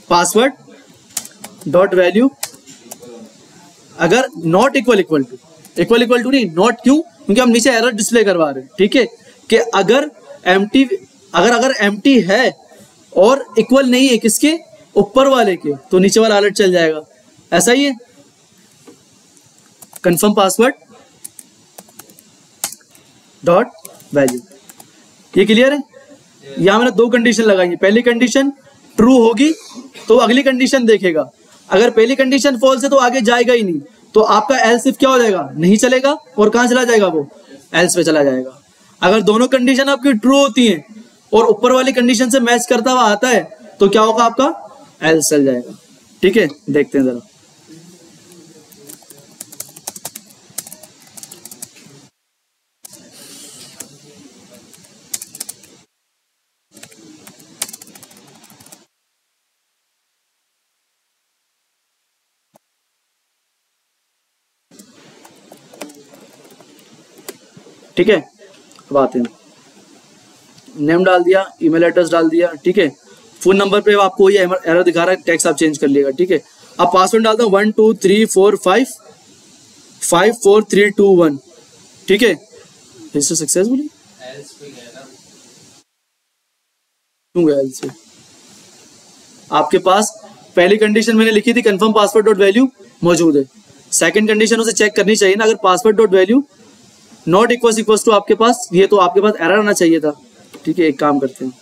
पासवर्ड डॉट वैल्यू अगर नॉट इक्वल टू नहीं, नॉट क्यों, क्योंकि हम नीचे एरर डिस्प्ले करवा रहे हैं, ठीक है। कि अगर एम्प्टी है और इक्वल नहीं है किसके, ऊपर वाले के, तो नीचे वाला अलर्ट चल जाएगा। ऐसा ही है, कंफर्म पासवर्ड डॉट वैल्यू, ये क्लियर है। यहां मैंने दो कंडीशन लगाई, पहली कंडीशन ट्रू होगी तो अगली कंडीशन देखेगा, अगर पहली कंडीशन फॉल्स है तो आगे जाएगा ही नहीं, तो आपका एल्स इफ क्या हो जाएगा, नहीं चलेगा, और कहां चला जाएगा, वो एल्स पे चला जाएगा। अगर दोनों कंडीशन आपकी ट्रू होती हैं और ऊपर वाली कंडीशन से मैच करता हुआ आता है तो क्या होगा, आपका एल्स चल जाएगा, ठीक है। देखते हैं जरा, ठीक है। अब आते हैं, नेम डाल दिया, ईमेल एड्रेस डाल दिया, ठीक है। फोन नंबर पे आपको ये एरर दिखा रहा है, टेक्स्ट आप चेंज कर लिएगा, ठीक है। अब पासवर्ड डालता हूँ 1 2 3 4 5 5 4 3 2 1, ठीक है। रजिस्टर सक्सेसफुली क्यों गया से? आपके पास पहली कंडीशन मैंने लिखी थी कंफर्म पासवर्ड डॉट वैल्यू मौजूद है, सेकंड कंडीशन उसे चेक करनी चाहिए ना, अगर password dot value not equal to आपके पास ये, तो आपके पास एरर आना चाहिए था, ठीक है। एक काम करते हैं,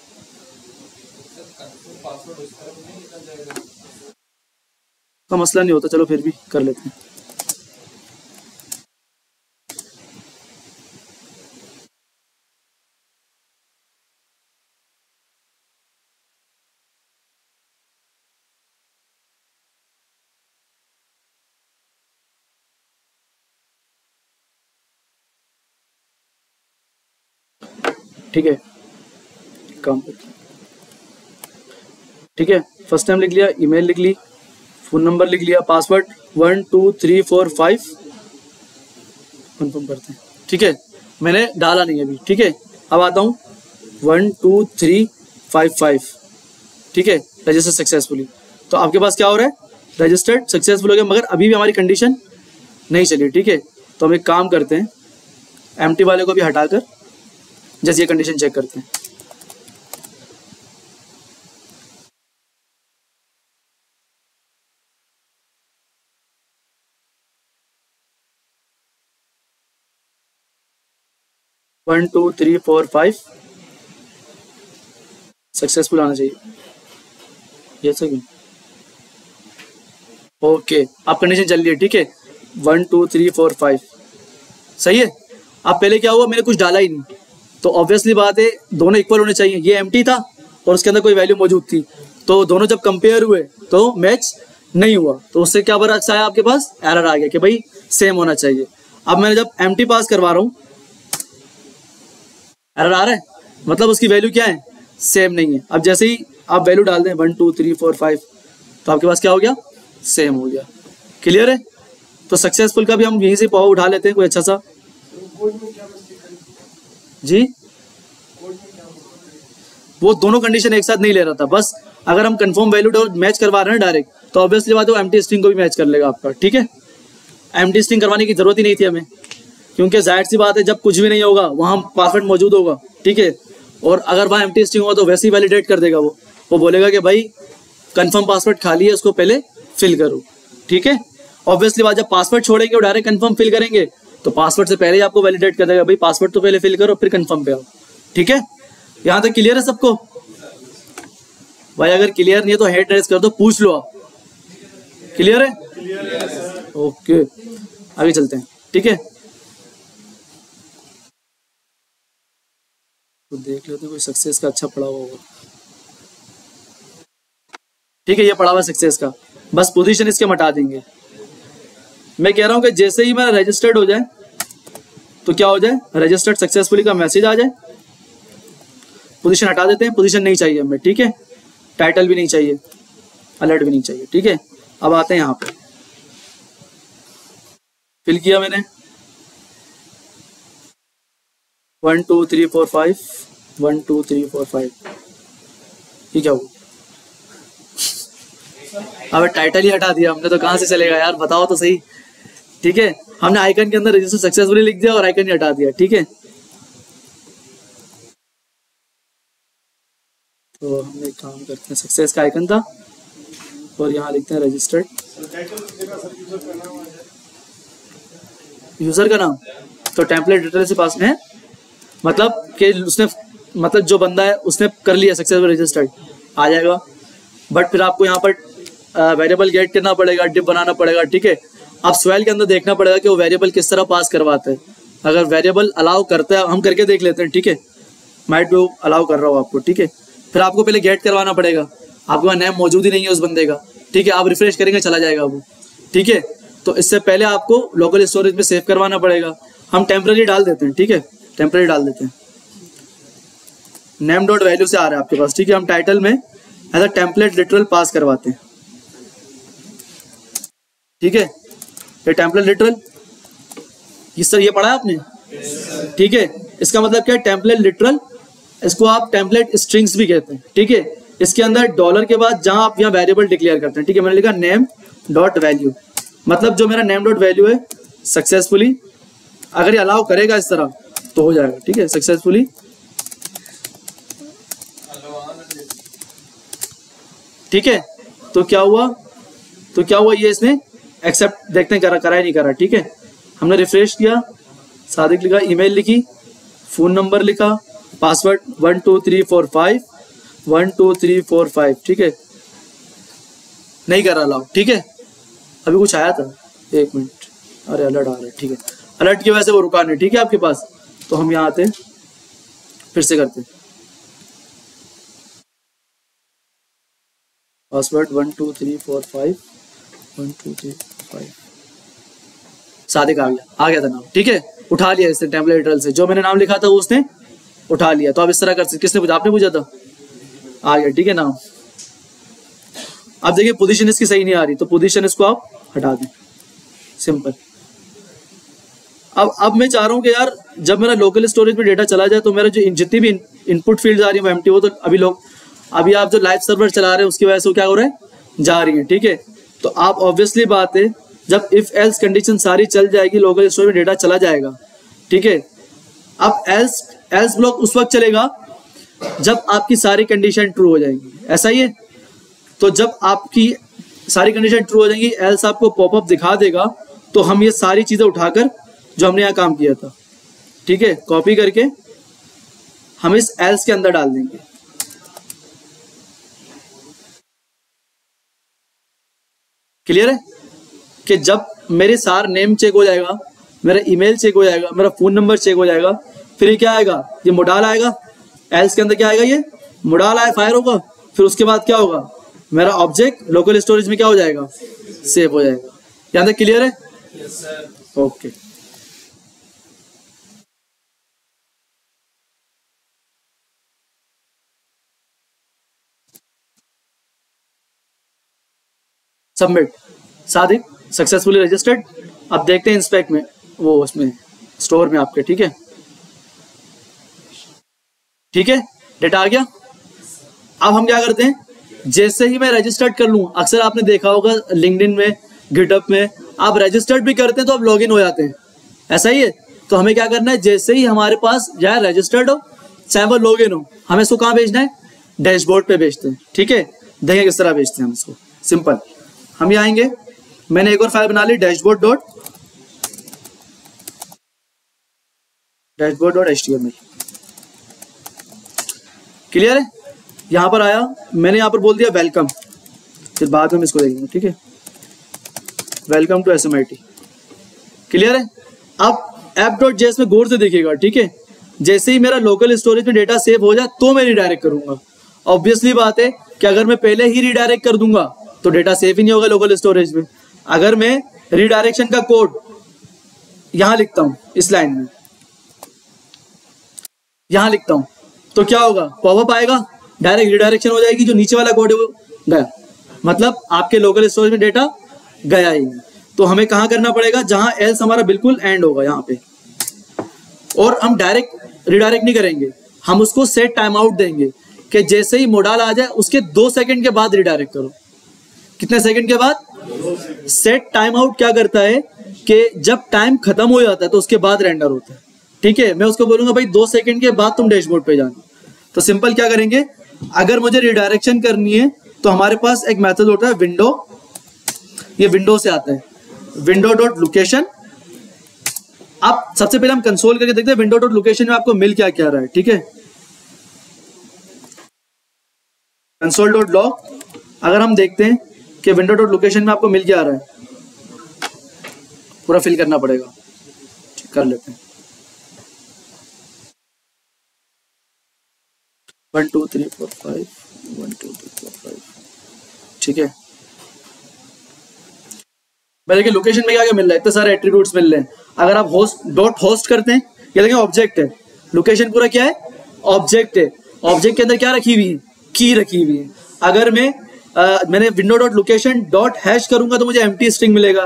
का मसला नहीं होता, चलो फिर भी कर लेते हैं। ठीक है, काम करते हैं, ठीक है। फर्स्ट टाइम लिख लिया, ईमेल लिख ली, फोन नंबर लिख लिया, पासवर्ड 1 2 3 4 5 कंफर्म करते हैं, ठीक है। मैंने डाला नहीं अभी, ठीक है। अब आता हूँ 1 2 3 5 5, ठीक है, रजिस्टर सक्सेसफुली। तो आपके पास क्या हो रहा है, रजिस्टर्ड सक्सेसफुल हो गया, मगर अभी भी हमारी कंडीशन नहीं चली, ठीक है। तो हम एक काम करते हैं, एम्प्टी वाले को भी हटाकर जैसे ये कंडीशन चेक करते हैं। One two three four five successful आना चाहिए, ये सही। ओके, अब कंडीशन चल रही है, ठीक है। 1 2 3 4 5 सही है। अब पहले क्या हुआ, मैंने कुछ डाला ही नहीं, तो ऑब्वियसली बात है दोनों इक्वल होने चाहिए। ये एम्प्टी था और उसके अंदर कोई वैल्यू मौजूद थी, तो दोनों जब कंपेयर हुए तो मैच नहीं हुआ, तो उससे क्या बरक्स आया, आपके पास एरर आ गया कि भाई सेम होना चाहिए। अब मैंने जब एम्प्टी पास करवा रहा हूँ, एरर आ रहा है, मतलब उसकी वैल्यू क्या है, सेम नहीं है। अब जैसे ही आप वैल्यू डाल दें 1 2 3 4 5, तो आपके पास क्या हो गया, सेम हो गया। क्लियर है। तो सक्सेसफुल का भी हम यहीं से पावर उठा लेते हैं, कोई अच्छा सा जी। वो दोनों कंडीशन एक साथ नहीं ले रहा था, बस अगर हम कंफर्म वैल्यू मैच करवा रहे हैं डायरेक्ट, तो ऑब्वियसली बात है वो एम्प्टी स्ट्रिंग को भी मैच कर लेगा आपका, ठीक है। एम्प्टी स्ट्रिंग करवाने की जरूरत ही नहीं थी हमें, क्योंकि जाहिर सी बात है जब कुछ भी नहीं होगा वहाँ पासवर्ड मौजूद होगा, ठीक है। और अगर वहाँ एम्प्टी स्ट्रिंग होगा तो वैसे ही वैलिडेट कर देगा, वो बोलेगा कि भाई कंफर्म पासवर्ड खाली है, उसको पहले फिल करो, ठीक है। ऑब्वियसली बात, जब पासवर्ड छोड़ेंगे और डायरेक्ट कंफर्म फिल करेंगे तो पासवर्ड से पहले ही आपको वैलिडेट कर देगा, भाई पासवर्ड तो पहले फिल करो फिर कंफर्म पे आओ, ठीक है। यहाँ तक क्लियर है सबको भाई? अगर क्लियर नहीं है तो हेड रेस कर दो, पूछ लो आप। क्लियर है? ओके, आगे चलते हैं, ठीक है। तो देख लेते हैं कोई सक्सेस का अच्छा पड़ा हुआ होगा, ठीक है। ये पड़ा हुआ सक्सेस का, बस पोजीशन इसके हटा देंगे। मैं कह रहा हूं कि जैसे ही मेरा रजिस्टर्ड हो जाए तो क्या हो जाए, रजिस्टर्ड सक्सेसफुली का मैसेज आ जाए। पोजीशन हटा देते हैं, पोजीशन नहीं चाहिए हमें, ठीक है। टाइटल भी नहीं चाहिए, अलर्ट भी नहीं चाहिए, ठीक है। अब आते हैं यहाँ पे, फिल किया मैंने 1 2 3 4 5 1 2 3 4 5, ये क्या हुआ? अब टाइटल ही हटा दिया हमने, तो कहाँ से चलेगा यार, बताओ तो सही, ठीक है। हमने आइकन के अंदर रजिस्टर सक्सेसफुली लिख दिया और आइकन ही हटा दिया, ठीक है। तो हम एक काम करते हैं, सक्सेस का आइकन था और यहाँ लिखते हैं रजिस्टर्ड यूजर का नाम, तो टेम्पलेट डिटेल से पास में, मतलब कि उसने, मतलब जो बंदा है उसने कर लिया सक्सेसफुल रजिस्टर्ड, आ जाएगा। बट फिर आपको यहाँ पर वेरिएबल गेट करना पड़ेगा, डिप बनाना पड़ेगा, ठीक है। आप स्वेल के अंदर देखना पड़ेगा कि वो वेरिएबल किस तरह पास करवाता है। अगर वेरिएबल अलाउ करता है, हम करके देख लेते हैं, ठीक है। माइट भी अलाउ कर रहा हो आपको, ठीक है। फिर आपको पहले गेट करवाना पड़ेगा, आपके पास नेम मौजूद ही नहीं है उस बंदे का, ठीक है। आप रिफ्रेश करेंगे चला जाएगा वो, ठीक है। तो इससे पहले आपको लोकल स्टोरेज में सेव करवाना पड़ेगा। हम टेम्पररी डाल देते हैं, ठीक है, टेम्पररी डाल देते हैं। नेम डॉट वैल्यू से आ रहा है आपके पास, ठीक है। हम टाइटल में एज अ टेम्पलेट लिटरल पास करवाते हैं, ठीक है। ये टेम्पलेट लिटरल इस तरह ये पढ़ा है आपने, ठीक है। इसका मतलब क्या है, टेम्पलेट लिटरल, इसको आप टेम्पलेट स्ट्रिंग्स भी कहते हैं, ठीक है। इसके अंदर डॉलर के बाद जहां आप यहाँ वेरिएबल डिक्लेयर करते हैं, ठीक है, मैंने लिखा नेम डॉट वैल्यू, मतलब जो मेरा नेम डॉट वैल्यू है सक्सेसफुली, अगर ये अलाउ करेगा इस तरह तो हो जाएगा, ठीक है, सक्सेसफुली ठीक है। तो क्या हुआ ये इसने एक्सेप्ट, देखते हैं करा ही नहीं करा, ठीक है। हमने रिफ्रेश किया, सादिक लिखा, ईमेल लिखी, फोन नंबर लिखा, पासवर्ड 12345, ठीक है, नहीं कर रहा अलाउ, ठीक है। अभी कुछ आया था, एक मिनट, अरे अलर्ट आ रहा है, ठीक है, अलर्ट की वजह से वो रुका नहीं, ठीक है आपके पास। तो हम यहाँ आते हैं, फिर से करते हैं, पासवर्ड 12345 सादिक आ गया था नाम, ठीक है, उठा लिया इसने टेम्पलेट से, जो मैंने नाम लिखा था वो उसने उठा लिया। तो आप इस तरह कर सकते, किसने पूछा, आपने पूछा था, आ गया, ठीक है नाम। अब देखिए पोजीशन इसकी सही नहीं आ रही, तो पोजीशन इसको आप हटा दें, सिंपल। अब मैं चाह रहा हूँ कि यार जब मेरा लोकल स्टोरेज में डेटा चला जाए तो मेरा जो जितनी भी इनपुट फील्ड्स आ रही है वो एम्प्टी हो, तो अभी आप जो लाइव सर्वर चला रहे हैं उसकी वजह से वो क्या हो रहा है, जा रही है, ठीक है। तो आप ऑब्वियसली बात है, जब इफ एल्स कंडीशन सारी चल जाएगी लोकल स्टोरेज में डेटा चला जाएगा, ठीक है। अब एल्स ब्लॉक उस वक्त चलेगा जब आपकी सारी कंडीशन ट्रू हो जाएंगी, ऐसा ही है। तो जब आपकी सारी कंडीशन ट्रू हो जाएंगी, एल्स आपको पॉपअप दिखा देगा, तो हम ये सारी चीजें उठाकर जो हमने यहाँ काम किया था, ठीक है, कॉपी करके हम इस एल्स के अंदर डाल देंगे। क्लियर है कि जब मेरे सार नेम चेक हो जाएगा, मेरा ईमेल चेक हो जाएगा, मेरा फोन नंबर चेक हो जाएगा, फिर ये क्या आएगा, ये मोडाल आएगा, एल्स के अंदर क्या आएगा, ये मोडाल आया फायर होगा, फिर उसके बाद क्या होगा, मेरा ऑब्जेक्ट लोकल स्टोरेज में क्या हो जाएगा, सेव हो जाएगा। यहाँ तक क्लियर है? Yes sir. Okay. Submit, Sadiq successfully registered. अब देखते हैं इंस्पेक्ट में, वो उसमें स्टोर में आपके, ठीक है, ठीक है, डेटा आ गया। अब हम क्या करते हैं, जैसे ही मैं रजिस्टर्ड कर लूं, अक्सर आपने देखा होगा लिंक्डइन में, गिटहब में, आप रजिस्टर्ड भी करते हैं तो आप लॉगिन हो जाते हैं, ऐसा ही है। तो हमें क्या करना है, जैसे ही हमारे पास चाहे रजिस्टर्ड हो चाहे वो लॉगिन हो, हमें इसको कहाँ भेजना है, डैशबोर्ड पे भेजते हैं, ठीक है। देखें किस तरह भेजते हैं हम इसको, सिंपल। हम यहाँ आएंगे, मैंने एक और फाइल बना ली, dashboard.html। क्लियर है? यहां पर आया, मैंने यहां पर बोल दिया वेलकम, फिर बाद में हम इसको देखेंगे, ठीक है, वेलकम टू SMIT। क्लियर है? अब app.js में गौर से देखिएगा, ठीक है, जैसे ही मेरा लोकल स्टोरेज में डेटा सेव हो जाए तो मैं रिडायरेक्ट करूंगा। ऑब्वियसली बात है कि अगर मैं पहले ही रिडायरेक्ट कर दूंगा तो डेटा सेव ही नहीं होगा लोकल स्टोरेज में। अगर मैं रिडायरेक्शन का कोड यहां लिखता हूं, इस लाइन में यहां लिखता हूं, तो क्या होगा, पॉपअप आएगा, डायरेक्ट रिडायरेक्शन हो जाएगी, जो नीचे वाला कोड है वो गया, मतलब आपके लोकल स्टोरेज में डेटा गया ही नहीं। तो हमें कहां करना पड़ेगा, जहां एल्स हमारा बिल्कुल एंड होगा यहाँ पे, और हम डायरेक्ट रिडायरेक्ट नहीं करेंगे, हम उसको सेट टाइम आउट देंगे कि जैसे ही मोडाल आ जाए उसके 2 सेकंड के बाद रिडायरेक्ट करो। कितने सेकंड के बाद? सेट टाइम आउट क्या करता है कि जब टाइम खत्म हो जाता है तो उसके बाद रेंडर होता है, ठीक है। मैं उसको बोलूंगा भाई 2 सेकंड के बाद तुम डैशबोर्ड पे जाना। तो सिंपल क्या करेंगे, अगर मुझे रिडायरेक्शन करनी है तो हमारे पास एक मेथड होता है विंडो, ये विंडो से आता है, window.location। अब सबसे पहले हम कंसोल करके देखते हैं window.location में आपको मिल क्या क्या रहा है, ठीक है। console.log अगर हम देखते हैं कि window.location में आपको मिल क्या आ रहा है, पूरा फिल करना पड़ेगा, कर लेते हैं। 1 2 3 4 5 1 2 3 4 5, ठीक है। देखिए लोकेशन में क्या क्या मिल रहा है, इतने सारे एट्रीब्यूट्स मिल रहे हैं। अगर आप होस्ट करते हैं, ये देखिए ऑब्जेक्ट है, लोकेशन पूरा क्या है, ऑब्जेक्ट है। ऑब्जेक्ट के अंदर क्या रखी हुई है, की रखी हुई है। अगर मैंने window.location.hash करूंगा तो मुझे एम्प्टी स्ट्रिंग मिलेगा,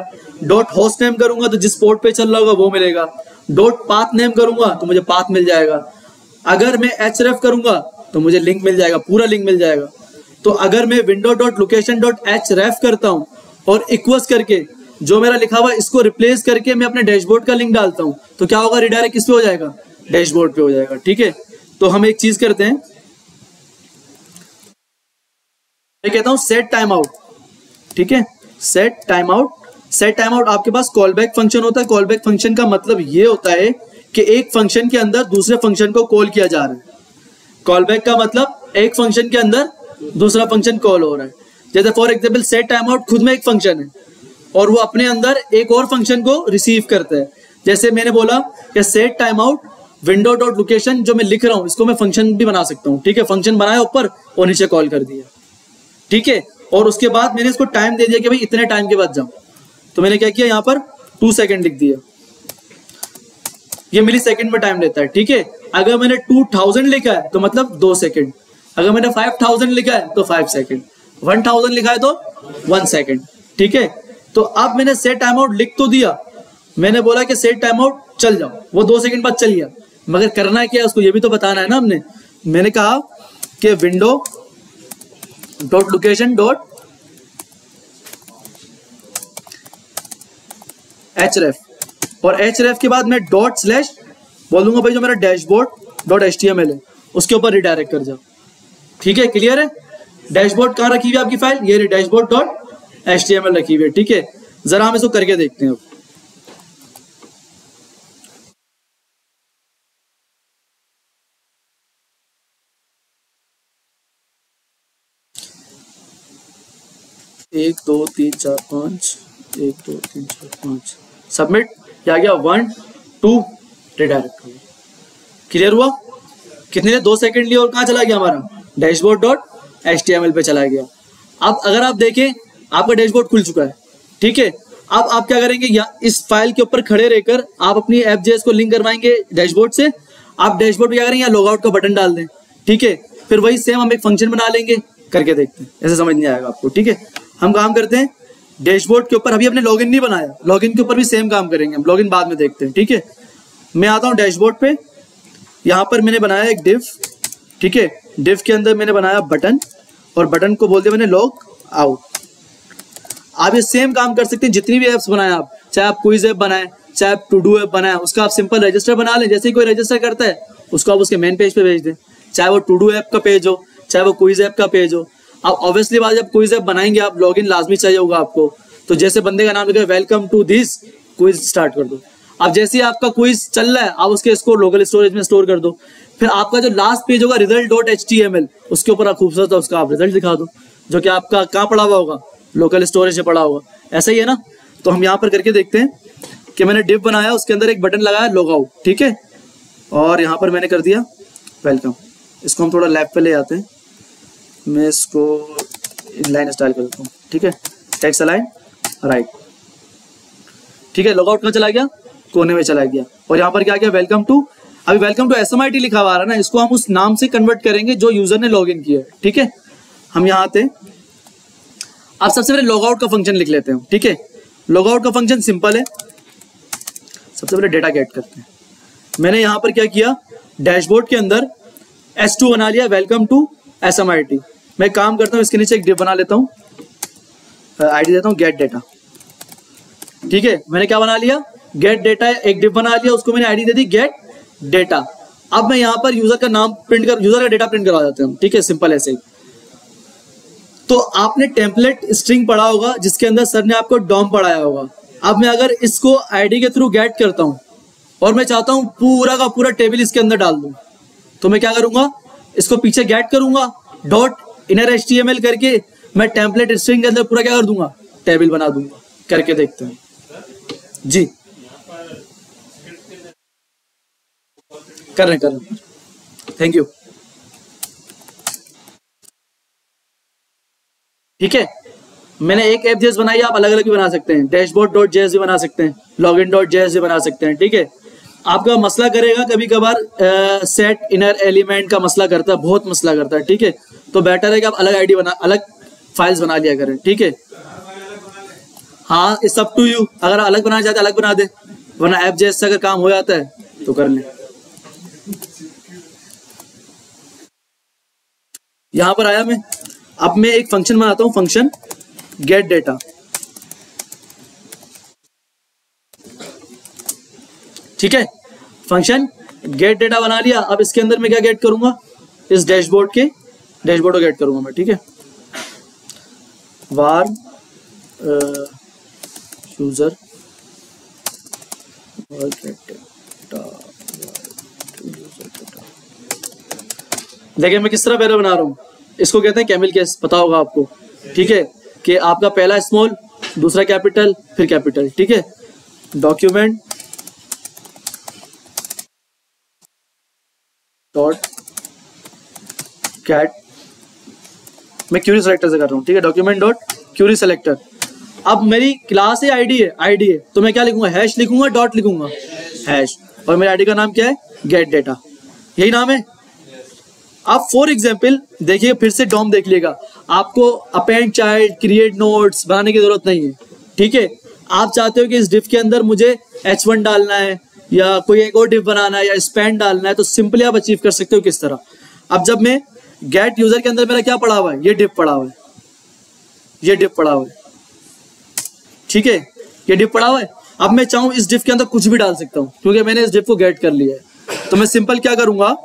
.hostname करूंगा तो जिस पोर्ट पे चल रहा होगा वो मिलेगा, .pathname करूंगा तो मुझे पाथ मिल जाएगा। अगर मैं href करूंगा तो मुझे लिंक मिल जाएगा, पूरा लिंक मिल जाएगा। तो अगर मैं window dot location dot H ref करता हूँ और इक्वल्स करके जो मेरा लिखा हुआ इसको रिप्लेस करके मैं अपने डैशबोर्ड का लिंक डालता हूँ, तो क्या होगा, रिडायरेक्ट किस पे हो जाएगा, डैशबोर्ड पे हो जाएगा। ठीक है, तो हम एक चीज करते हैं, मैं कहता हूँ सेट टाइम आउट। ठीक है, set time out. Set time out आपके पास कॉल बैक फंक्शन होता है। कॉल बैक फंक्शन का मतलब ये होता है कि एक फंक्शन के अंदर दूसरे फंक्शन को कॉल किया जा रहा है। कॉल बैक का मतलब एक फंक्शन के अंदर दूसरा फंक्शन कॉल हो रहा है। जैसे for example set time out खुद में एक फंक्शन है और वो अपने अंदर एक और फंक्शन को रिसीव करता है। जैसे मैंने बोला कि set time out window dot location, जो मैं लिख रहा हूँ इसको मैं फंक्शन भी बना सकता हूँ। ठीक है, फंक्शन बनाया ऊपर और नीचे कॉल कर दिया। ठीक है, और उसके बाद मैंने इसको टाइम दे दिया कि भाई इतने टाइम के बाद जाऊं, तो मैंने क्या किया, यहाँ पर 2 सेकंड लिख दिया। ये मिली सेकंड में टाइम लेता है। ठीक है, अगर मैंने 2000 लिखा है तो मतलब 2 सेकंड, अगर मैंने 5000 लिखा है तो 5 सेकंड, 1000 लिखा है तो 1 सेकंड। ठीक है, तो अब मैंने सेट टाइम आउट लिख तो दिया, मैंने बोला कि सेट टाइम आउट चल जाओ, वो 2 सेकंड बाद चल गया, मगर करना है क्या उसको, ये भी तो बताना है ना हमने। मैंने कहा कि window dot location dot href, और href के बाद मैं डॉट स्लैश बोलूंगा भाई जो मेरा डैशबोर्ड डॉट html है उसके ऊपर रिडायरेक्ट कर जाओ। ठीक है, क्लियर है। डैशबोर्ड कहाँ रखी हुई है आपकी फाइल, ये डैशबोर्ड डॉट html रखी हुई है। ठीक है, जरा हम इसको करके देखते हैं अब। एक दो तीन चार पाँच, 1 2 3 4 5 सबमिट, क्या गया 1 2 रिडायरेक्ट हो गया। क्लियर हुआ, कितने ने 2 सेकंड लिए और कहाँ चला गया हमारा, डैशबोर्ड डॉट HTML पे चला गया। अब अगर आप देखें आपका डैशबोर्ड खुल चुका है। ठीक है, अब आप क्या करेंगे, या इस फाइल के ऊपर खड़े रहकर आप अपनी app.js को लिंक करवाएंगे डैशबोर्ड से। आप डैशबोर्ड पे क्या करेंगे, यहाँ लॉगआउट का बटन डाल दें। ठीक है, फिर वही सेम हम एक फंक्शन बना लेंगे, करके देखते हैं, ऐसे समझ नहीं आएगा आपको। ठीक है, हम काम करते हैं डैशबोर्ड के ऊपर, अभी हमने लॉगिन नहीं बनाया, लॉगिन के ऊपर भी सेम काम करेंगे हम, लॉगिन बाद में देखते हैं। ठीक है, मैं आता हूँ डैशबोर्ड पे, यहाँ पर मैंने बनाया एक डिव। ठीक है, डिव के अंदर मैंने बनाया बटन और बटन को बोल दिया मैंने लॉग आउट। आप ये सेम काम कर सकते हैं जितनी भी एप्स बनाए आप, चाहे आप क्विज ऐप बनाए, चाहे आप टू डू ऐप बनाए, उसका आप सिंपल रजिस्टर बना लें। जैसे ही कोई रजिस्टर करता है उसको आप उसके मेन पेज पे भेज दें, चाहे वो टू डू ऐप का पेज हो, चाहे वो क्विज ऐप का पेज हो। अब ऑब्वियसली बात, जब क्विज ऐप बनाएंगे आप लॉगिन लाजमी चाहिए होगा आपको, तो जैसे बंदे का नाम लिखा है welcome to this quiz, start कर दो। अब जैसे ही आपका क्विज चल रहा है आप उसके इसको लोकल स्टोरेज में स्टोर कर दो। फिर आपका जो लास्ट पेज होगा रिजल्ट डॉट HTML, उसके ऊपर आप खूबसूरत उसका आप रिजल्ट दिखा दो, जो कि आपका कहाँ पड़ा हुआ होगा, लोकल स्टोरेज में पड़ा होगा। ऐसा ही है ना। तो हम यहाँ पर करके देखते हैं कि मैंने डिव बनाया, उसके अंदर एक बटन लगाया लॉग आउट। ठीक है, और यहाँ पर मैंने कर दिया वेलकम। इसको हम थोड़ा लेफ्ट पे ले आते हैं, मैं इसको इनलाइन स्टाइल कर देता हूँ। ठीक है, टेक्स्ट अलाइन राइट। ठीक है, लॉग आउट कहाँ चला गया, कोने में चला गया। और यहाँ पर क्या गया, वेलकम टू। अभी वेलकम टू SMIT लिखा हुआ है ना, इसको हम उस नाम से कन्वर्ट करेंगे जो यूजर ने लॉग इन किया है। ठीक है, हम यहाँ आते हैं, अब सबसे पहले लॉग आउट का फंक्शन लिख लेते हैं। ठीक है, लॉग आउट का फंक्शन सिंपल है, सबसे पहले डेटा गेट करते हैं। मैंने यहाँ पर क्या किया, डैशबोर्ड के अंदर S2 बना लिया, वेलकम टू SMIT। मैं काम करता हूँ, इसके नीचे एक डिव बना लेता हूँ, आईडी देता हूँ गेट डेटा। ठीक है, मैंने क्या बना लिया, गेट डेटा, एक डिव बना लिया, उसको मैंने आईडी दे दी गेट डेटा। अब मैं यहाँ पर यूजर का नाम प्रिंट कर, यूजर का डेटा प्रिंट करवा देते हैं। ठीक है, सिंपल ऐसे ही। तो आपने टेम्पलेट स्ट्रिंग पढ़ा होगा जिसके अंदर सर ने आपको डॉम पढ़ाया होगा। अब मैं अगर इसको आईडी के थ्रू गेट करता हूँ और मैं चाहता हूँ पूरा का पूरा टेबल इसके अंदर डाल दूं, तो मैं क्या करूंगा, इसको पीछे गेट करूंगा, डॉट इनर HTML करके मैं टेम्पलेट स्ट्रिंग के अंदर पूरा क्या कर दूंगा, टेबल बना दूंगा। करके देखते हैं जी, कर रहे हैं। Thank you. ठीक है, मैंने एक ऐप जेएस बनाई, आप अलग अलग भी बना सकते हैं, डैशबोर्ड डॉट जेएस भी बना सकते हैं, लॉगिन डॉट जेएस भी बना सकते हैं। ठीक है, आपका मसला करेगा कभी कभार, सेट इनर एलिमेंट का मसला करता है, बहुत मसला करता है। ठीक है, तो बेटर है कि आप अलग आईडी बना, अलग फाइल्स बना लिया करें। ठीक है, हाँ, इट्स अप टू यू, अगर अलग बनाना चाहते अलग बना दे, वरना ऐप जेएस से अगर काम हो जाता है तो कर लें। यहाँ पर आया मैं, अब मैं एक फंक्शन बनाता हूं, फंक्शन गेट डेटा। ठीक है, फंक्शन गेट डेटा बना लिया। अब इसके अंदर मैं क्या गेट करूंगा, इस डैशबोर्ड को गेट करूंगा मैं। ठीक है, var यूजर देखिए मैं किस तरह वेरिएबल बना रहा हूं, इसको कहते हैं कैमल केस, पता होगा आपको। ठीक है, कि आपका पहला स्मॉल, दूसरा कैपिटल, फिर कैपिटल। ठीक है, डॉक्यूमेंट डॉट कैट, मैं क्यूरी सेलेक्टर से कर रहा हूं। ठीक है, डॉक्यूमेंट डॉट क्यूरी सेलेक्टर। अब मेरी क्लास है आईडी है, तो मैं क्या लिखूंगा, हैश लिखूंगा, डॉट लिखूंगा, हैश, और मेरी आईडी का नाम क्या है, गेट डेटा, यही नाम है। अब फॉर एग्जाम्पल देखिए, फिर से डॉम देख लिएगा, आपको अपेंड चाइल्ड, क्रिएट नोट्स बनाने की जरूरत नहीं है। ठीक है, आप चाहते हो कि इस डिफ के अंदर मुझे h1 डालना है या कोई एक और डिफ बनाना है या स्पैन डालना है, तो सिंपली आप अचीव कर सकते हो किस तरह। अब जब मैं गेट यूजर के अंदर मेरा क्या पड़ा हुआ है, ये डिफ पड़ा हुआ है, ये डिफ पड़ा हुआ है। ठीक है, ये डिफ पड़ा हुआ है। अब मैं चाहूं इस डिफ के अंदर कुछ भी डाल सकता हूं, क्योंकि मैंने इस डिफ को गेट कर लिया है। तो मैं सिंपल क्या करूंगा,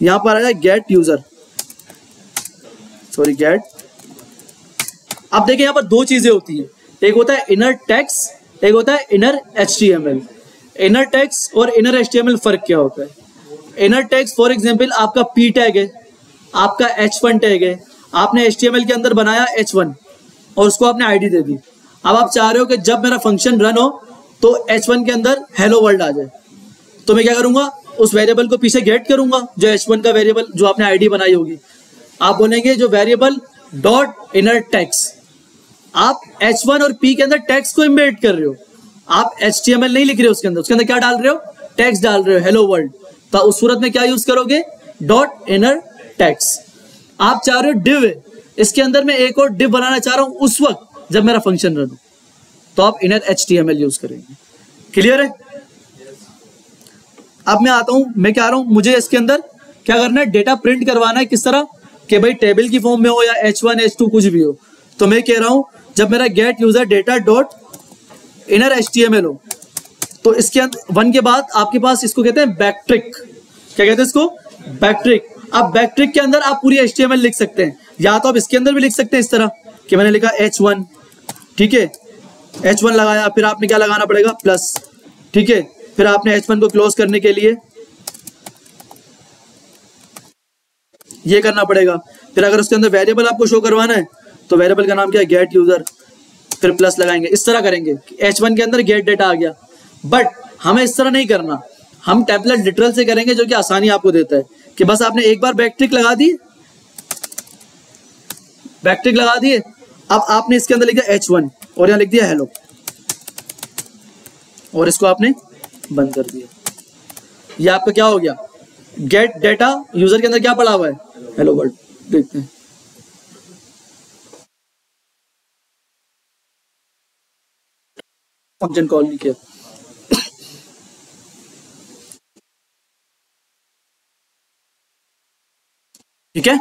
यहां पर आएगा गेट यूजर, सॉरी गेट। अब देखिए यहां पर दो चीजें होती है, एक होता है इनर टेक्स्ट, एक होता है इनर HTML। इनर टेक्स्ट और इनर HTML फर्क क्या होता है। इनर टेक्स्ट फॉर एग्जांपल आपका P टैग है, आपका H1 टैग है, आपने HTML के अंदर बनाया H1 और उसको आपने आईडी दे दी। अब आप चाह रहे हो कि जब मेरा फंक्शन रन हो तो H1 के अंदर हेलो वर्ल्ड आ जाए, तो मैं क्या करूंगा, उस वेरिएबल को पीछे गेट करूंगा, जो H1 का वेरिएबल जो आपने आईडी बनाई होगी। आप बोलेंगे जो वेरिएबल डॉट इनर टेक्स्ट, आप H1 और P के अंदर टेक्स्ट को इम्बेड कर रहे हो, आप HTML नहीं लिख रहे हो उसके अंदर क्या डाल रहे हो, टेक्स्ट डाल रहे हो, हेलो वर्ल्ड। तो उस सूरत में क्या यूज करोगे, डॉट इनर टेक्स्ट। आप चाह रहे हो डिव है, इसके अंदर मैं एक और डिव बनाना चाह रहा हूं उस वक्त जब मेरा फंक्शन रन हो, तो आप इनर HTML यूज करेंगे। क्लियर है। अब मैं आता हूं, मैं क्या आ रहा हूं, मुझे इसके अंदर क्या करना है, डेटा प्रिंट करवाना है। किस तरह कि भाई टेबल की फॉर्म में हो या H1 H2 कुछ भी हो। तो मैं कह रहा हूं जब मेरा gate user data dot inner HTML हो, तो इसके अंदर 1 के बाद आपके पास इसको कहते हैं बैकट्रिक। क्या कहते हैं इसको, बैकट्रिक। अब बैकट्रिक के अंदर आप पूरी HTML लिख सकते हैं, या तो आप इसके अंदर भी लिख सकते हैं इस तरह कि मैंने लिखा H1। ठीक है, H1 लगाया, फिर आपने क्या लगाना पड़ेगा, प्लस। ठीक है, फिर आपने H1 को क्लोज करने के लिए ये करना पड़ेगा। फिर अगर उसके अंदर वेरिएबल आपको शो करवाना है तो वेरिएबल का नाम क्या है, गेट यूजर, फिर प्लस लगाएंगे। इस तरह करेंगे, H1 के अंदर गेट डेटा आ गया। बट हमें इस तरह नहीं करना, हम टेम्पलेट लिटरल से करेंगे, जो कि आसानी आपको देता है कि बस आपने एक बार बैकट्रिक लगा दी, बैकट्रिक लगा दिए। अब आपने इसके अंदर लिखा H1 और यहां लिख दिया हेलो, और इसको आपने बंद कर दिया। ये आपका क्या हो गया, गेट डेटा यूजर के अंदर क्या पड़ा हुआ है, हेलो वर्ल्ड। देखते हैं, फंक्शन कॉल नहीं किया। ठीक है,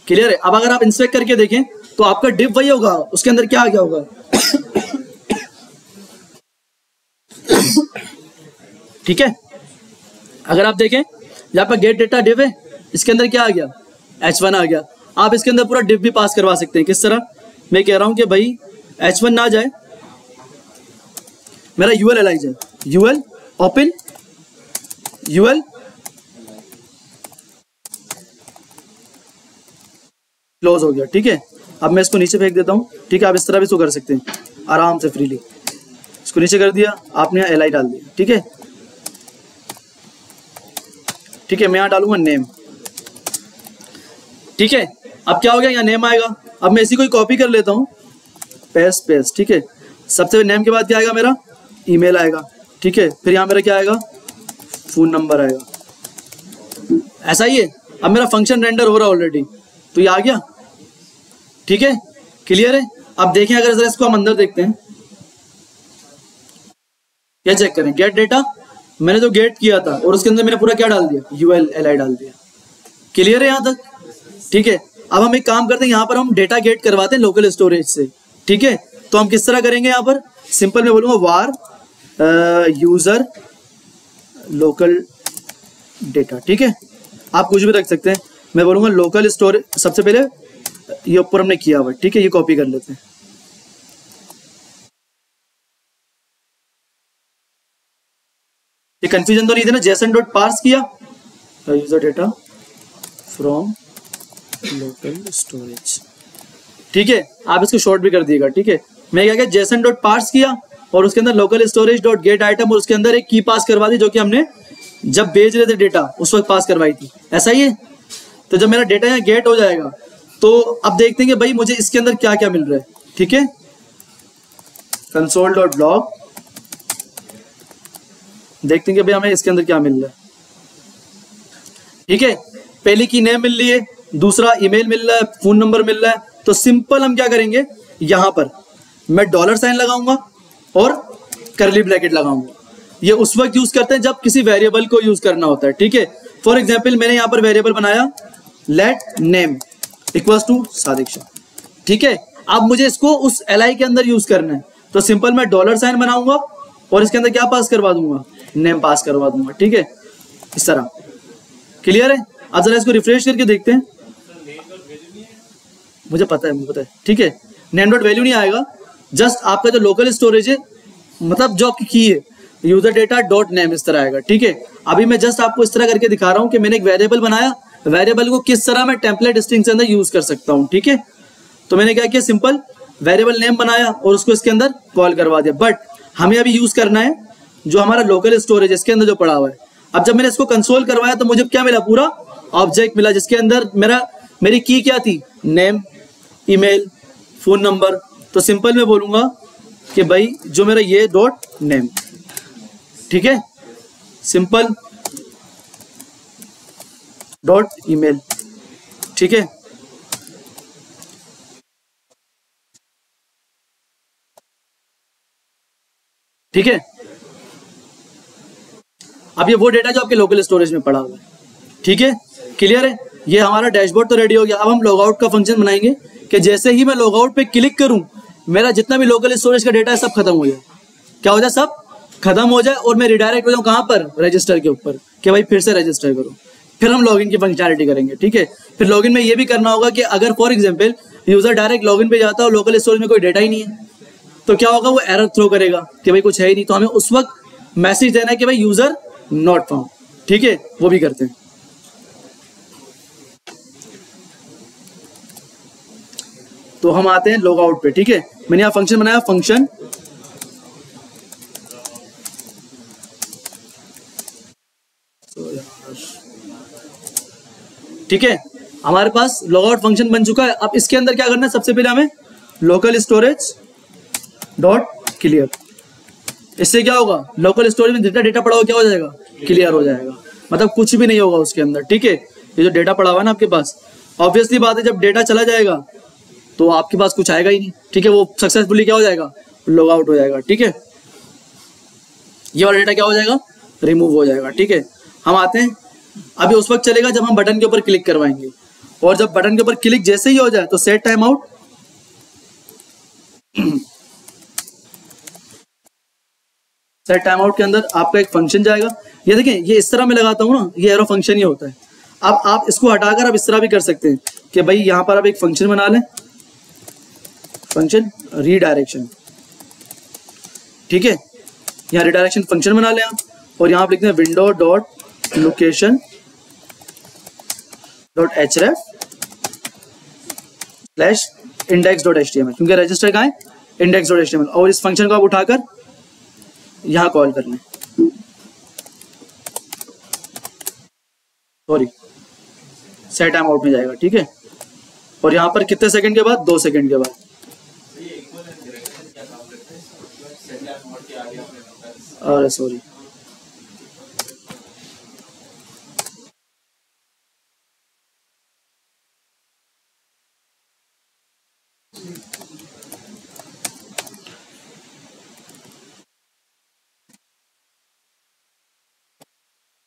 क्लियर है। अब अगर आप इंस्पेक्ट करके देखें तो आपका डिव वही होगा, उसके अंदर क्या आ गया होगा। ठीक है, अगर आप देखें यहाँ पर गेट डेटा डिव है, इसके अंदर क्या आ गया, H1 आ गया। आप इसके अंदर पूरा डिव भी पास करवा सकते हैं। किस तरह, मैं कह रहा हूं कि भाई H1 ना जाए, मेरा UL एलाई जाए, UL ओपन, UL क्लोज हो गया। ठीक है, अब मैं इसको नीचे फेंक देता हूं। ठीक है, आप इस तरह भी इसको कर सकते हैं आराम से फ्रीली। इसको नीचे कर दिया, आपने यहाँ LI डाल दिया। ठीक है, ठीक है, मैं यहाँ डालूंगा नेम। ठीक है, अब क्या हो गया, यहाँ नेम आएगा। अब मैं इसी को कॉपी कर लेता हूँ, पेस्ट पेस्ट। ठीक है, सबसे नेम के बाद क्या आएगा, मेरा ईमेल आएगा। ठीक है, फिर यहाँ मेरा क्या आएगा, फोन नंबर आएगा। ऐसा ही है। अब मेरा फंक्शन रेंडर हो रहा है ऑलरेडी, तो ये आ गया। ठीक है, क्लियर है। अब देखें, अगर जरा इसको हम अंदर देखते हैं, क्या चेक करें, गेट डेटा मैंने जो गेट किया था और उसके अंदर मैंने पूरा क्या डाल दिया, UL LI डाल दिया। क्लियर है यहां तक। ठीक है, अब हम एक काम करते हैं, यहाँ पर हम डेटा गेट करवाते हैं लोकल स्टोरेज से, ठीक है। तो हम किस तरह करेंगे, यहाँ पर सिंपल मैं बोलूँगा वार यूजर लोकल डेटा, ठीक है। आप कुछ भी रख सकते हैं, मैं बोलूँगा लोकल स्टोरेज। सबसे पहले ये ऊपर हमने किया हुआ, ठीक है, ये कॉपी कर लेते हैं। ये कंफ्यूजन तो नहीं थे ना, जेसन डॉट पार्स किया user data from local storage, ठीक है। आप इसको शॉर्ट भी कर दिएगा, ठीक है। मैं क्या किया, जेसन डॉट पार्स किया और उसके अंदर local storage dot get item और उसके अंदर एक की पास करवा दी, जो कि हमने जब भेज रहे थे डेटा उस वक्त पास करवाई थी, ऐसा ही है। तो जब मेरा डेटा यहाँ गेट हो जाएगा तो अब देखते हैं कि भाई मुझे इसके अंदर क्या क्या मिल रहा है, ठीक है। कंसोल डॉट लॉग, देखते हैं कि भाई हमें इसके अंदर क्या मिल रहा है, ठीक है। पहली की नेम मिल रही है, दूसरा ईमेल मिल रहा है, फोन नंबर मिल रहा है। तो सिंपल हम क्या करेंगे, यहां पर मैं डॉलर साइन लगाऊंगा और करली ब्रैकेट लगाऊंगा। ये उस वक्त यूज करते हैं जब किसी वेरिएबल को यूज करना होता है, ठीक है। फॉर एग्जाम्पल मैंने यहाँ पर वेरिएबल बनाया let name equals to Sadiq Shah, ठीक है। अब मुझे इसको उस एलआई के अंदर यूज करना है, तो सिंपल मैं डॉलर साइन बनाऊंगा और इसके अंदर क्या पास करवा दूंगा, नेम पास करवा दूंगा, ठीक है। इस तरह क्लियर है। अब जरा इसको रिफ्रेश करके देखते हैं, मुझे पता है, ठीक है। नेम डॉट वैल्यू नहीं आएगा, जस्ट आपका जो लोकल स्टोरेज है, मतलब जो आपकी की है यूजर डेटा डॉट नेम, इस तरह आएगा, ठीक है। अभी मैं जस्ट आपको इस तरह करके दिखा रहा हूं कि मैंने एक वेरिएबल बनाया, वेरिएबल को किस तरह मैं टेम्पलेट स्ट्रिंग के अंदर यूज कर सकता हूं, ठीक है। तो मैंने क्या किया, सिंपल वेरिएबल नेम बनाया और उसको इसके अंदर कॉल करवा दिया। बट हमें अभी यूज करना है जो हमारा लोकल स्टोरेज इसके अंदर जो पड़ा हुआ है। अब जब मैंने इसको कंसोल करवाया तो मुझे क्या मिला, पूरा ऑब्जेक्ट मिला, जिसके अंदर मेरी की क्या थी, नेम, ईमेल, फोन नंबर। तो सिंपल मैं बोलूंगा कि भाई जो मेरा ये डॉट नेम, ठीक है, सिंपल डॉट ईमेल, ठीक है। ठीक है, अब ये वो डेटा जो आपके लोकल स्टोरेज में पड़ा हुआ है, ठीक है, क्लियर है। ये हमारा डैशबोर्ड तो रेडी हो गया। अब हम लॉगआउट का फंक्शन बनाएंगे कि जैसे ही मैं लॉगआउट पे क्लिक करूं, मेरा जितना भी लोकल स्टोरेज का डेटा है सब खत्म हो जाए। क्या हो जाए, सब खत्म हो जाए और मैं रिडायरेक्ट हो जाऊं कहां पर, रजिस्टर के ऊपर, कि भाई फिर से रजिस्टर करो। फिर हम लॉगिन की फंक्शनैलिटी करेंगे, ठीक है। फिर लॉगिन में ये भी करना होगा कि अगर for example user direct login पे जाता है और लोकल स्टोरेज में कोई डेटा ही नहीं है, तो क्या होगा, वो एरर थ्रो करेगा कि भाई कुछ है ही नहीं। तो हमें उस वक्त मैसेज देना है कि भाई यूजर नॉट फाउंड, ठीक है, वो भी करते हैं। तो हम आते हैं लॉग आउट पे, ठीक है। मैंने यहां फंक्शन बनाया, फंक्शन ठीक है, हमारे पास लॉग आउट फंक्शन बन चुका है। अब इसके अंदर क्या करना है, सबसे पहले हमें लोकल स्टोरेज डॉट क्लियर, इससे क्या होगा, लोकल स्टोरेज में जितना डेटा पड़ा हुआ क्या हो जाएगा, क्लियर हो जाएगा, मतलब कुछ भी नहीं होगा उसके अंदर, ठीक है। ये जो डेटा पड़ा हुआ है ना आपके पास, ऑब्वियसली बात है जब डेटा चला जाएगा तो आपके पास कुछ आएगा ही नहीं, ठीक है। वो सक्सेसफुली क्या हो जाएगा, लॉग आउट हो जाएगा, ठीक है। ये वाला डेटा क्या हो जाएगा, रिमूव हो जाएगा, ठीक है। हम आते हैं, अभी उस वक्त चलेगा जब हम बटन के ऊपर क्लिक करवाएंगे, और जब बटन के ऊपर क्लिक जैसे ही हो जाए तो set time out, set time out के अंदर आपका एक फंक्शन जाएगा। ये देखें, ये इस तरह मैं लगाता हूँ ना, ये एरो फंक्शन ही होता है। अब आप इसको हटाकर आप इस तरह भी कर सकते हैं कि भाई यहां पर आप एक फंक्शन बना लें, फंक्शन रीडायरेक्शन, ठीक है। यहाँ रीडायरेक्शन फंक्शन बना लें आप, और यहाँ आप लिखते हैं window dot location dot href slash index dot html, क्योंकि रजिस्टर कहाँ है, इंडेक्स डॉट html, और इस फंक्शन को आप उठाकर यहां कॉल कर लें, सॉरी सेट टाइम आउट में जाएगा, ठीक है। और यहां पर कितने सेकंड के बाद, 2 सेकंड के बाद, अरे सॉरी,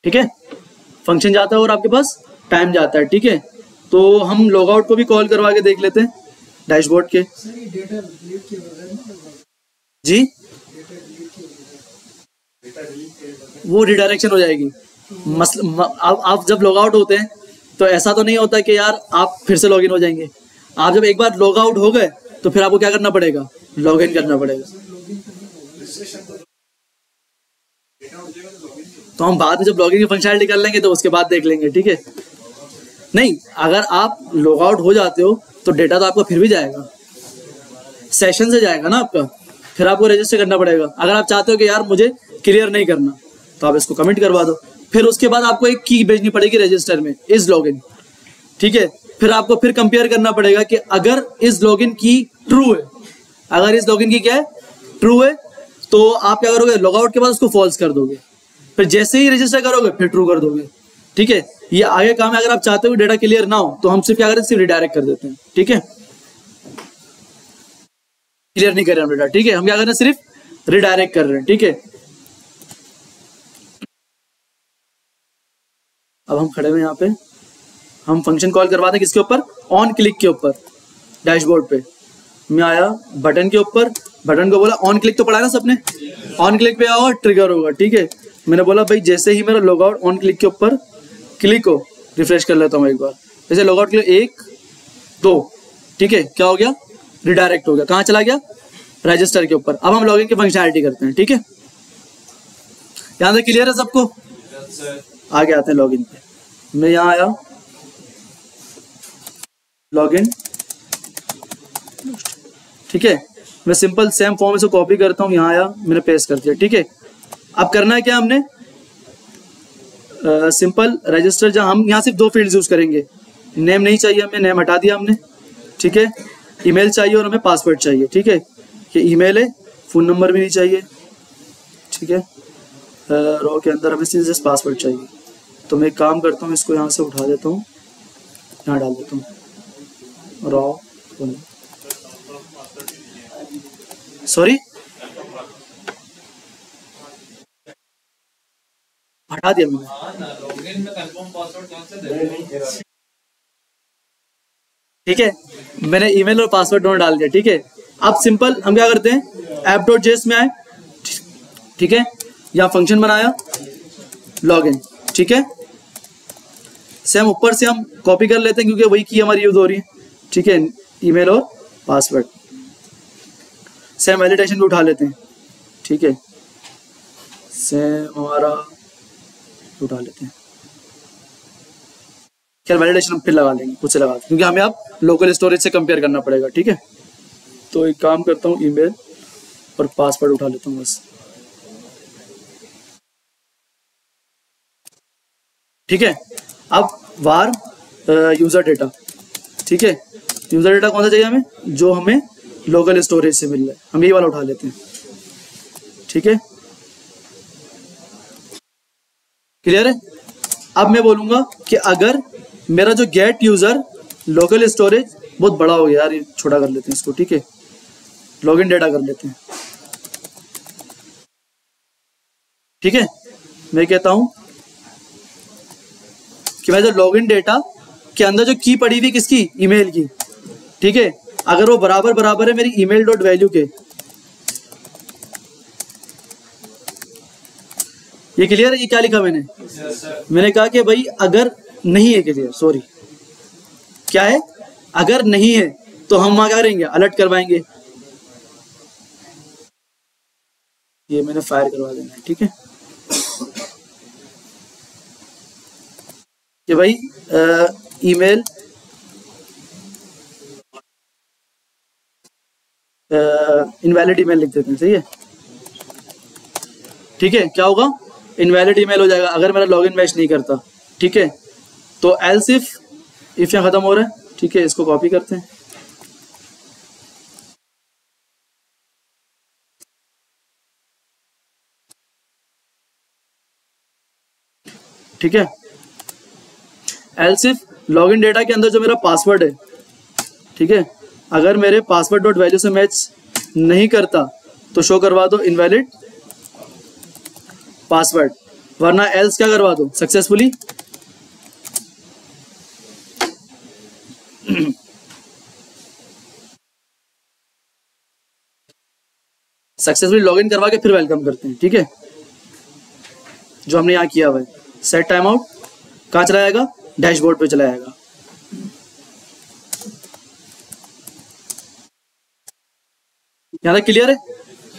ठीक है। फंक्शन जाता है और आपके पास टाइम जाता है, ठीक है। तो हम लॉग आउट को भी कॉल करवा के देख लेते हैं डैशबोर्ड के। सर ये डेटा डिलीट किए बगैर ना होगा। जी डेटा डिलीट किए बगैर वो रिडायरेक्शन हो जाएगी। आप जब लॉग आउट होते हैं तो ऐसा तो नहीं होता कि यार आप फिर से लॉगिन हो जाएंगे। आप जब एक बार लॉग आउट हो गए तो फिर आपको क्या करना पड़ेगा, लॉग इन करना पड़ेगा। तो हम बाद में जब लॉगिन की फंक्शनलिटी कर लेंगे तो उसके बाद देख लेंगे, ठीक है। नहीं, अगर आप लॉग आउट हो जाते हो तो डेटा तो आपका फिर भी जाएगा, सेशन से जाएगा ना आपका, फिर आपको रजिस्टर करना पड़ेगा। अगर आप चाहते हो कि यार मुझे क्लियर नहीं करना तो आप इसको कमिट करवा दो, फिर उसके बाद आपको एक की भेजनी पड़ेगी रजिस्टर में, इज लॉगिन, ठीक है। फिर आपको फिर कंपेयर करना पड़ेगा कि अगर इस लॉगिन की ट्रू है, अगर इस लॉगिन की क्या है, ट्रू है, तो आप क्या करोगे, लॉग आउट के बाद उसको फॉल्स कर दोगे, फिर जैसे ही रजिस्टर करोगे फिर ट्रू कर दोगे, ठीक है। ये आगे काम है। अगर आप चाहते हो डेटा क्लियर ना हो तो हम सिर्फ क्या करें, सिर्फ रिडायरेक्ट कर देते हैं, ठीक है। क्लियर नहीं कर रहे हम डेटा, ठीक है, हम क्या कर रहे हैं, सिर्फ रिडायरेक्ट कर रहे हैं, ठीक है। अब हम खड़े हुए यहाँ पे, हम फंक्शन कॉल करवाते हैं किसके ऊपर, ऑन क्लिक के ऊपर। डैशबोर्ड पे मैं आया बटन के ऊपर, बटन को बोला ऑन क्लिक तो पढ़ा ना सबने, ऑन क्लिक पे आओ ट्रिगर होगा, ठीक है। मैंने बोला भाई जैसे ही मेरा लॉग आउट ऑन क्लिक के ऊपर क्लिक हो, रिफ्रेश कर लेता हूँ एक बार, जैसे लॉग आउट के लिए 1 2, ठीक है, क्या हो गया, रिडायरेक्ट हो गया, कहाँ चला गया, रजिस्टर के ऊपर। अब हम लॉगिन की फंक्शनलिटी करते हैं, ठीक है। यहाँ से क्लियर है सबको, आगे आते हैं लॉगिन पे। मैं यहाँ आया, लॉगिन, ठीक है। मैं सिंपल सेम फॉर्म से कॉपी करता हूँ, यहाँ आया, मैंने पेस्ट कर दिया, ठीक है। अब करना है क्या हमने, सिंपल रजिस्टर, जहाँ हम यहाँ सिर्फ 2 फील्ड्स यूज करेंगे, नेम नहीं चाहिए हमें, नेम हटा दिया हमने, ठीक है। ईमेल चाहिए और हमें पासवर्ड चाहिए, ठीक है। ये ईमेल है, फोन नंबर भी नहीं चाहिए, ठीक है। रो के अंदर हमें सिर्फ पासवर्ड चाहिए। तो मैं एक काम करता हूँ, इसको यहाँ से उठा देता हूँ, यहाँ डाल देता हूँ, रो, सॉरी हटा दिया मैंने, लॉगिन में कंफर्म पासवर्ड कौन सा दे, ठीक है। मैंने ईमेल और पासवर्ड दोनों डाल दिया, ठीक है। अब सिंपल हम क्या करते हैं, app.js में आए, ठीक है, यहाँ फंक्शन बनाया लॉगिन, ठीक है। सेम ऊपर से हम कॉपी कर लेते हैं क्योंकि वही की हमारी यूज हो रही है, ठीक है, ईमेल और पासवर्ड। सेम वैलिडेशन भी उठा लेते हैं, ठीक है, सेम हमारा उठा लेते हैं। खैर वैलिडेशन हम फिर लगा लेंगे, खुद से लगा देंगे क्योंकि हमें अब लोकल स्टोरेज से कंपेयर करना पड़ेगा, ठीक है। तो एक काम करता हूँ, ईमेल और पासवर्ड उठा लेता हूँ बस, ठीक है। अब वार यूजर डेटा, ठीक है। यूजर डेटा कौन सा चाहिए हमें, जो हमें लोकल स्टोरेज से मिल रहा है, हम ये वाला उठा लेते हैं, ठीक है। क्लियर है। अब मैं बोलूंगा कि अगर मेरा जो गेट यूजर लोकल स्टोरेज बहुत बड़ा हो गया यार, ये छोटा कर लेते हैं इसको, ठीक है, लॉगिन डेटा कर लेते हैं, ठीक है। मैं कहता हूं कि मैं जो लॉगिन डेटा के अंदर जो की पड़ी हुई किसकी, ईमेल की, ठीक है, अगर वो बराबर बराबर है मेरी ईमेल डॉट वैल्यू के, ये क्लियर है। ये क्या लिखा मैंने, मैंने कहा कि भाई अगर नहीं है क्लियर, सॉरी क्या है, अगर नहीं है तो हम वहां क्या करेंगे, अलर्ट करवाएंगे, ये मैंने फायर करवा देना है, ठीक है, कि भाई ईमेल इनवैलिड ईमेल लिख देते हैं, सही है, ठीक है। क्या होगा, इनवैलिड ईमेल हो जाएगा अगर मेरा लॉगिन मैच नहीं करता, ठीक है। तो एल्स इफ यहाँ खत्म हो रहा है, ठीक है, इसको कॉपी करते हैं, ठीक है। एल्स इफ लॉगिन डेटा के अंदर जो मेरा पासवर्ड है, ठीक है, अगर मेरे पासवर्ड डॉट वैल्यू से मैच नहीं करता तो शो करवा दो इनवैलिड पासवर्ड, वरना एल्स क्या करवा दो, सक्सेसफुली सक्सेसफुली लॉगिन करवा के फिर वेलकम करते हैं, ठीक है, जो हमने यहाँ किया हुआ है। सेट टाइम आउट कहाँ चला जाएगा, डैशबोर्ड पे चला जाएगा। यहाँ तक क्लियर है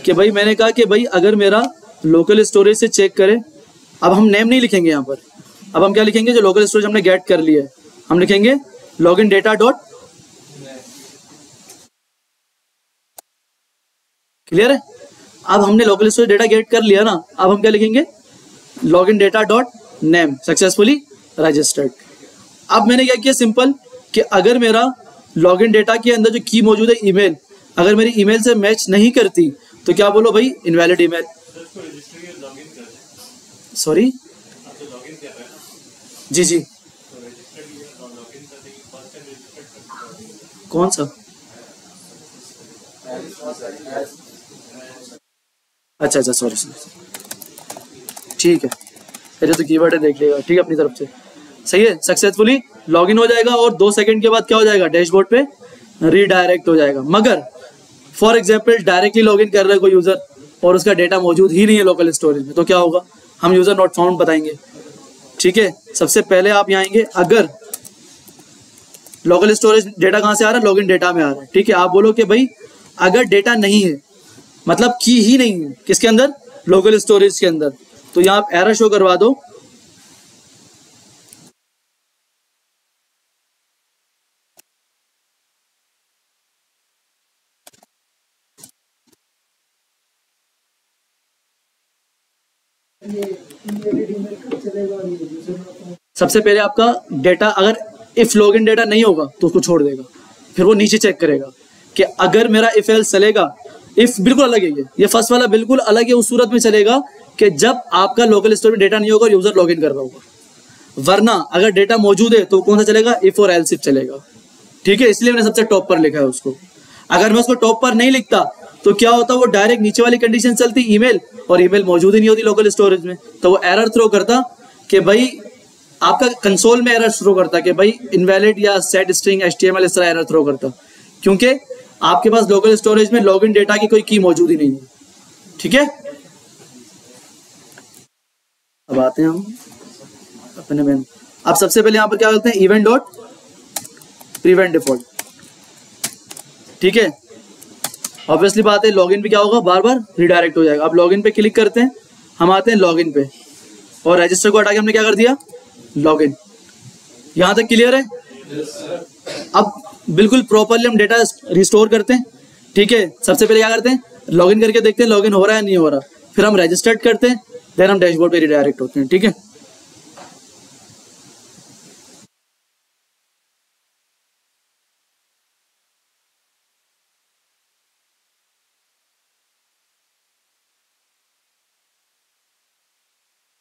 कि भाई मैंने कहा कि भाई अगर मेरा लोकल स्टोरेज से चेक करे, अब हम नेम नहीं लिखेंगे यहाँ पर, अब हम क्या लिखेंगे, जो लोकल स्टोरेज हमने गेट कर लिया है हम लिखेंगे लॉगिन डेटा डॉट, क्लियर है। अब हमने लोकल स्टोरेज डेटा गेट कर लिया ना, अब हम क्या लिखेंगे, login data dot name successfully registered. अब मैंने क्या किया, सिंपल कि अगर मेरा लॉगिन डेटा के अंदर जो की मौजूद है ईमेल, अगर मेरी ईमेल से मैच नहीं करती तो क्या बोलो भाई, इनवैलिड ईमेल। सॉरी जी जी, कौन सा, अच्छा अच्छा सॉरी, ठीक है, पहले तो कीवर्ड है देख लेगा, ठीक है, अपनी तरफ से सही है। सक्सेसफुली लॉगिन हो जाएगा और 2 सेकंड के बाद क्या हो जाएगा, डैशबोर्ड पे रीडायरेक्ट हो जाएगा। मगर फॉर एग्जांपल डायरेक्टली लॉगिन कर रहा है कोई यूजर और उसका डेटा मौजूद ही नहीं है लोकल स्टोरेज में, तो क्या होगा, हम यूजर नॉट फाउंड बताएंगे, ठीक है। सबसे पहले आप यहाँ आएंगे, अगर लोकल स्टोरेज डेटा कहाँ से आ रहा है, लॉगिन डेटा में आ रहा है, ठीक है। आप बोलो कि भाई अगर डेटा नहीं है, मतलब की ही नहीं है किसके अंदर, लोकल स्टोरेज के अंदर, तो यहाँ आप एरर शो करवा दो। सबसे पहले आपका डेटा अगर इफ लॉगिन डेटा नहीं होगा तो उसको छोड़ देगा, फिर वो नीचे चेक करेगा कि अगर मेरा इफ एल्स चलेगा। इफ बिल्कुल अलग है, ये फर्स्ट वाला बिल्कुल अलग है, उस सूरत में चलेगा कि जब आपका लोकल स्टोरेज डेटा नहीं होगा और यूजर लॉगिन कर रहा होगा। वरना अगर डेटा मौजूद है तो कौन सा चलेगा, इफ और एल्स इफ चलेगा, ठीक है। इसलिए मैंने सबसे टॉप पर लिखा है उसको। अगर मैं उसको टॉप पर नहीं लिखता तो क्या होता, वो डायरेक्ट नीचे वाली कंडीशन चलती ईमेल, और ईमेल मौजूद ही नहीं होती लोकल स्टोरेज में, तो वो एरर थ्रो करता कि भाई आपका कंसोल में एरर थ्रो करता कि भाई इनवैलिड या सेट स्ट्रिंग HTML इस तरह एरर थ्रो करता, क्योंकि आपके पास लोकल स्टोरेज में लॉगिन डेटा की कोई की मौजूद ही नहीं है, ठीक है। अब आते हैं हम अपने में, अब सबसे पहले यहाँ पर क्या करते हैं, इवेंट डॉट प्रिवेंट डिफॉल्ट, ठीक है। ऑब्वियसली बात है, लॉगिन पे क्या होगा, बार बार रिडायरेक्ट हो जाएगा। अब लॉगिन पे क्लिक करते हैं, हम आते हैं लॉगिन पे, और रजिस्टर को हटा के हमने क्या कर दिया, लॉगिन। यहां तक क्लियर है। अब बिल्कुल प्रॉपरली हम डेटा रिस्टोर करते हैं, ठीक है। सबसे पहले क्या करते हैं, लॉगिन करके देखते हैं लॉगिन हो रहा है नहीं हो रहा, फिर हम रजिस्टर्ड करते हैं, देन हम डैशबोर्ड पे रिडायरेक्ट होते हैं, ठीक है।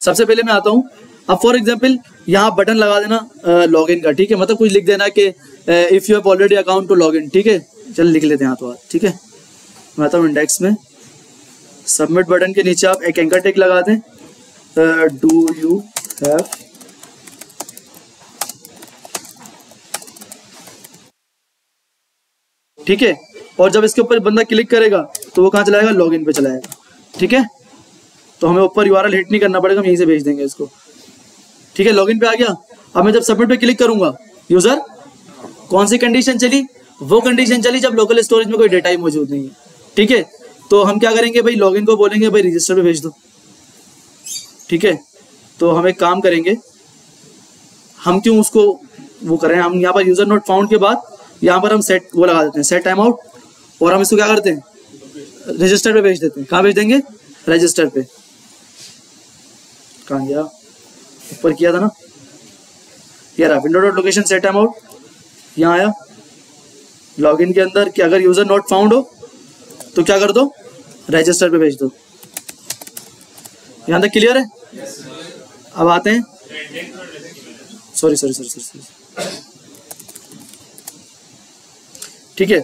सबसे पहले मैं आता हूं, अब फॉर एग्जांपल यहाँ बटन लगा देना लॉगिन का, ठीक है, मतलब कुछ लिख देना कि if you have already account to login, ठीक है। चल लिख लेते हैं तो आज, ठीक है। मैं आता हूँ इंडेक्स में, सबमिट बटन के नीचे आप एक एंकर टेक लगा दें, डू यू हैव, ठीक है। और जब इसके ऊपर बंदा क्लिक करेगा तो वो कहाँ चलाएगा, लॉगिन पे चलाएगा, ठीक है। तो हमें ऊपर URL हिट नहीं करना पड़ेगा, हम यहीं से भेज देंगे इसको, ठीक है। लॉगिन पे आ गया। अब मैं जब सबमिट पे क्लिक करूंगा, यूजर कौन सी कंडीशन चली, वो कंडीशन चली जब लोकल स्टोरेज में कोई डेटा ही मौजूद नहीं है, ठीक है। तो हम क्या करेंगे भाई, लॉगिन को बोलेंगे भाई रजिस्टर पे भेज दो, ठीक है। तो हम एक काम करेंगे, हम क्यों उसको वो करें, हम यहाँ पर यूजर नॉट फाउंड के बाद यहाँ पर हम सेट वो लगा देते हैं, सेट टाइम आउट, और हम इसको क्या करते हैं, रजिस्टर पे भेज देते हैं। कहाँ भेज देंगे, रजिस्टर पे। कहाँ गया, ऊपर किया था ना, ये रहा window dot location set time out, यहाँ आया लॉगिन के अंदर कि अगर यूजर नॉट फाउंड हो तो क्या कर दो, रजिस्टर पे भेज दो। यहाँ तक क्लियर है। अब आते हैं, सॉरी, ठीक है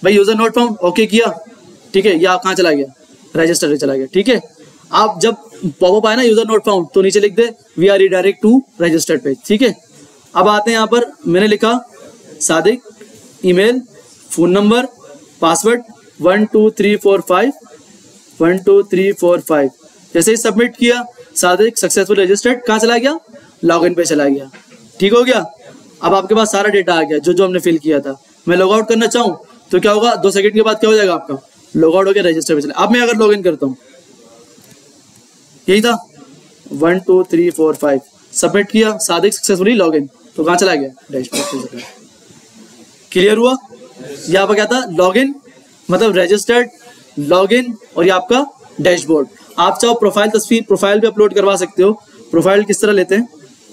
भाई, यूजर नॉट फाउंड ओके किया, ठीक है। ये आप कहाँ चला गया, रजिस्टर पे चला गया, ठीक है। आप जब पॉपअप आए ना यूजर नॉट फाउंड, तो नीचे लिख दे we are redirect to registered page, ठीक है। अब आते हैं यहाँ पर, मैंने लिखा Sadiq, email, phone number, password 1 2 3 4 5, 1 2 3 4 5। जैसे ही सबमिट किया सादिक सक्सेसफुल रजिस्टर्ड कहाँ चला गया, लॉगिन पे चला गया। ठीक हो गया। अब आपके पास सारा डेटा आ गया जो जो हमने फिल किया था। मैं लॉग आउट करना चाहूँ तो क्या होगा, 2 सेकंड के बाद क्या हो जाएगा आपका, लॉग आउट हो गया, रजिस्टर पे चला। अब मैं अगर लॉग इन करता हूँ, यही था 1 2 3 4 5, सबमिट किया सादिक सक्सेसफुली लॉग इन, तो कहाँ चला गया, डैशबोर्ड पे चला। क्लियर हुआ। यहाँ पर क्या था, लॉग इन मतलब रजिस्टर्ड, लॉग इन और ये आपका डैशबोर्ड। आप चाहो प्रोफाइल तस्वीर प्रोफाइल भी अपलोड करवा सकते हो। प्रोफाइल किस तरह लेते हैं,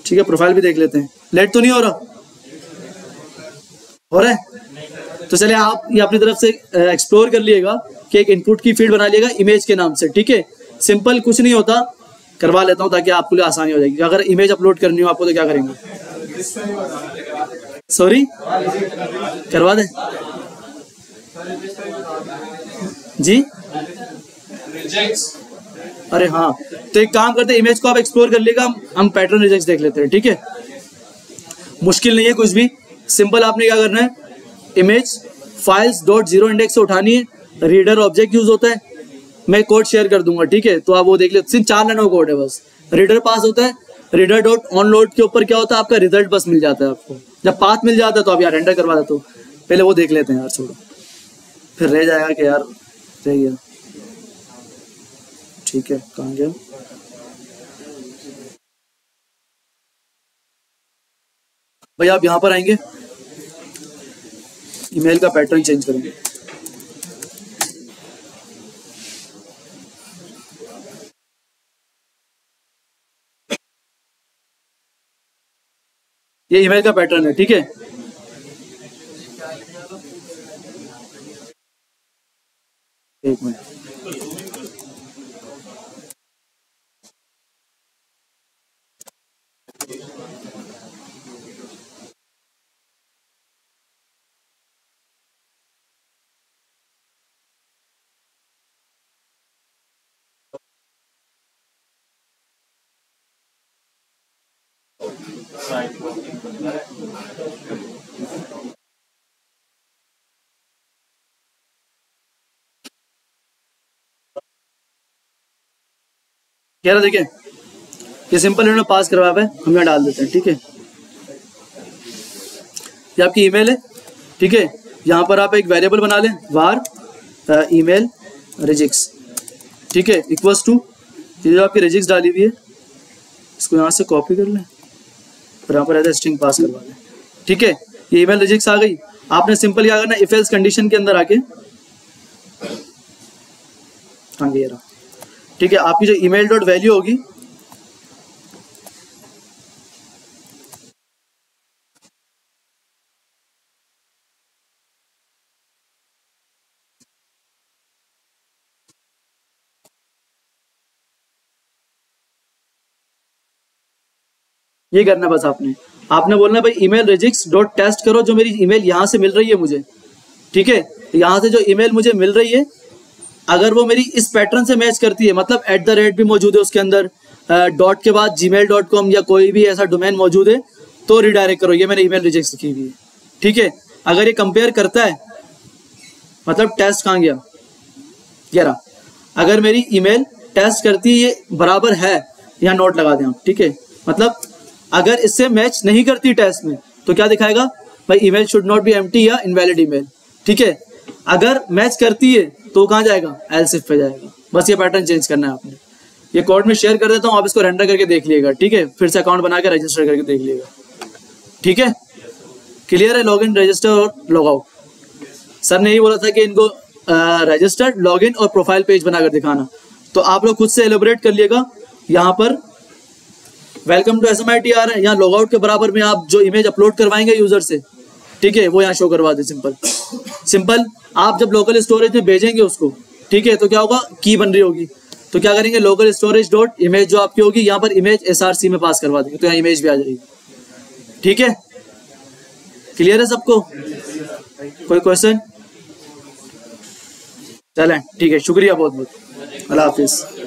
ठीक है, प्रोफाइल भी देख लेते हैं। लेट तो नहीं हो रहा, हो रहा है तो चलिए आप ये अपनी तरफ से एक्सप्लोर कर लिएगा कि एक इनपुट की फील्ड बना लिएगा इमेज के नाम से। ठीक है, सिंपल कुछ नहीं होता, करवा लेता हूँ ताकि आपके लिए आसानी हो जाएगी। अगर इमेज अपलोड करनी हो आपको तो क्या करेंगे, सॉरी करवा दें जी। अरे हाँ, तो एक काम करते हैं, इमेज को आप एक्सप्लोर कर लिएगा, हम पैटर्न रिजेक्ट देख लेते हैं। ठीक है, मुश्किल नहीं है कुछ भी, सिंपल आपने क्या करना है, image files dot zero index से उठानी है, रीडर ऑब्जेक्ट यूज होता है, मैं कोड शेयर कर दूंगा। ठीक है, तो आप वो देख ले, सिर्फ 4 लाइनों का कोड है बस। रीडर पास होता है, रीडर डॉट ऑन लोड के ऊपर क्या होता है, आपका रिजल्ट बस मिल जाता है आपको। जब पाथ मिल जाता है तो आप यार एंटर करवा देते हो, पहले वो देख लेते हैं यार, छोड़ो फिर रह जाएगा कि यार रह गया। ठीक है, कहाँ गया, भाई आप यहाँ पर आएंगे, ईमेल का पैटर्न चेंज करेंगे। ये ईमेल का पैटर्न है। ठीक है, एक मिनट, कह रहा देखिए, ये सिंपल इन्होंने पास करवाया है, हम यहाँ डाल देते हैं। ठीक है, ये आपकी ईमेल है। ठीक है, यहाँ पर आप एक वेरिएबल बना लें, var ईमेल रिजिक्स। ठीक है, इक्वल्स टू ये जो आपकी रिजिक्स डाली हुई है, इसको यहाँ से कॉपी कर लें और यहाँ पर ऐसा स्ट्रिंग पास करवा दें। ठीक है, ये ईमेल रिजिक्स आ गई। आपने सिंपल क्या करना, इफ एल्स कंडीशन के अंदर आके, हाँ ये रहा। ठीक है, आपकी जो ईमेल डॉट वैल्यू होगी, ये करना बस आपने बोलना भाई ईमेल रिजिक्स डॉट टेस्ट करो, जो मेरी ईमेल यहाँ से मिल रही है मुझे। ठीक है, यहाँ से जो ईमेल मुझे मिल रही है, अगर वो मेरी इस पैटर्न से मैच करती है, मतलब @ भी मौजूद है उसके अंदर, डॉट के बाद gmail.com या कोई भी ऐसा डोमेन मौजूद है, तो रिडायरेक्ट करो। ये मैंने ईमेल रिजेक्ट की हुई है। ठीक है, अगर ये कंपेयर करता है, मतलब टेस्ट कहाँ गया, ये रहा, अगर मेरी ईमेल टेस्ट करती है, ये बराबर है, यहाँ नोट लगा दें आप। ठीक है, मतलब अगर इससे मैच नहीं करती टेस्ट में तो क्या दिखाएगा, भाई email should not be empty या इनवैलिड ईमेल। ठीक है, अगर मैच करती है तो कहाँ जाएगा, एल्स इफ पे जाएगा। बस ये पैटर्न चेंज करना है आपने। ये कोड में शेयर कर देता हूँ, आप इसको रेंडर करके देख लीजिएगा। ठीक है, फिर से अकाउंट बना के रजिस्टर करके देख लीजिएगा। ठीक है, क्लियर है, लॉगिन रजिस्टर और लॉग आउट। सर ने यही बोला था कि इनको रजिस्टर्ड, लॉगिन और प्रोफाइल पेज बनाकर दिखाना, तो आप लोग खुद से एलिब्रेट कर लिएगा। यहाँ पर वेलकम टू SMITR है, यहाँ लॉग आउट के बराबर में आप जो इमेज अपलोड करवाएंगे यूजर से, ठीक है, वो यहाँ शो करवा दे। सिंपल आप जब लोकल स्टोरेज में भेजेंगे उसको, ठीक है, तो क्या होगा, की बन रही होगी, तो क्या करेंगे, लोकल स्टोरेज डॉट इमेज जो आपकी होगी, यहाँ पर इमेज SRC में पास करवा देंगे, तो यहाँ इमेज भी आ जाएगी। ठीक है, क्लियर है सबको, कोई क्वेश्चन? चलें, ठीक है, शुक्रिया बहुत बहुत, अल्लाह हाफिज।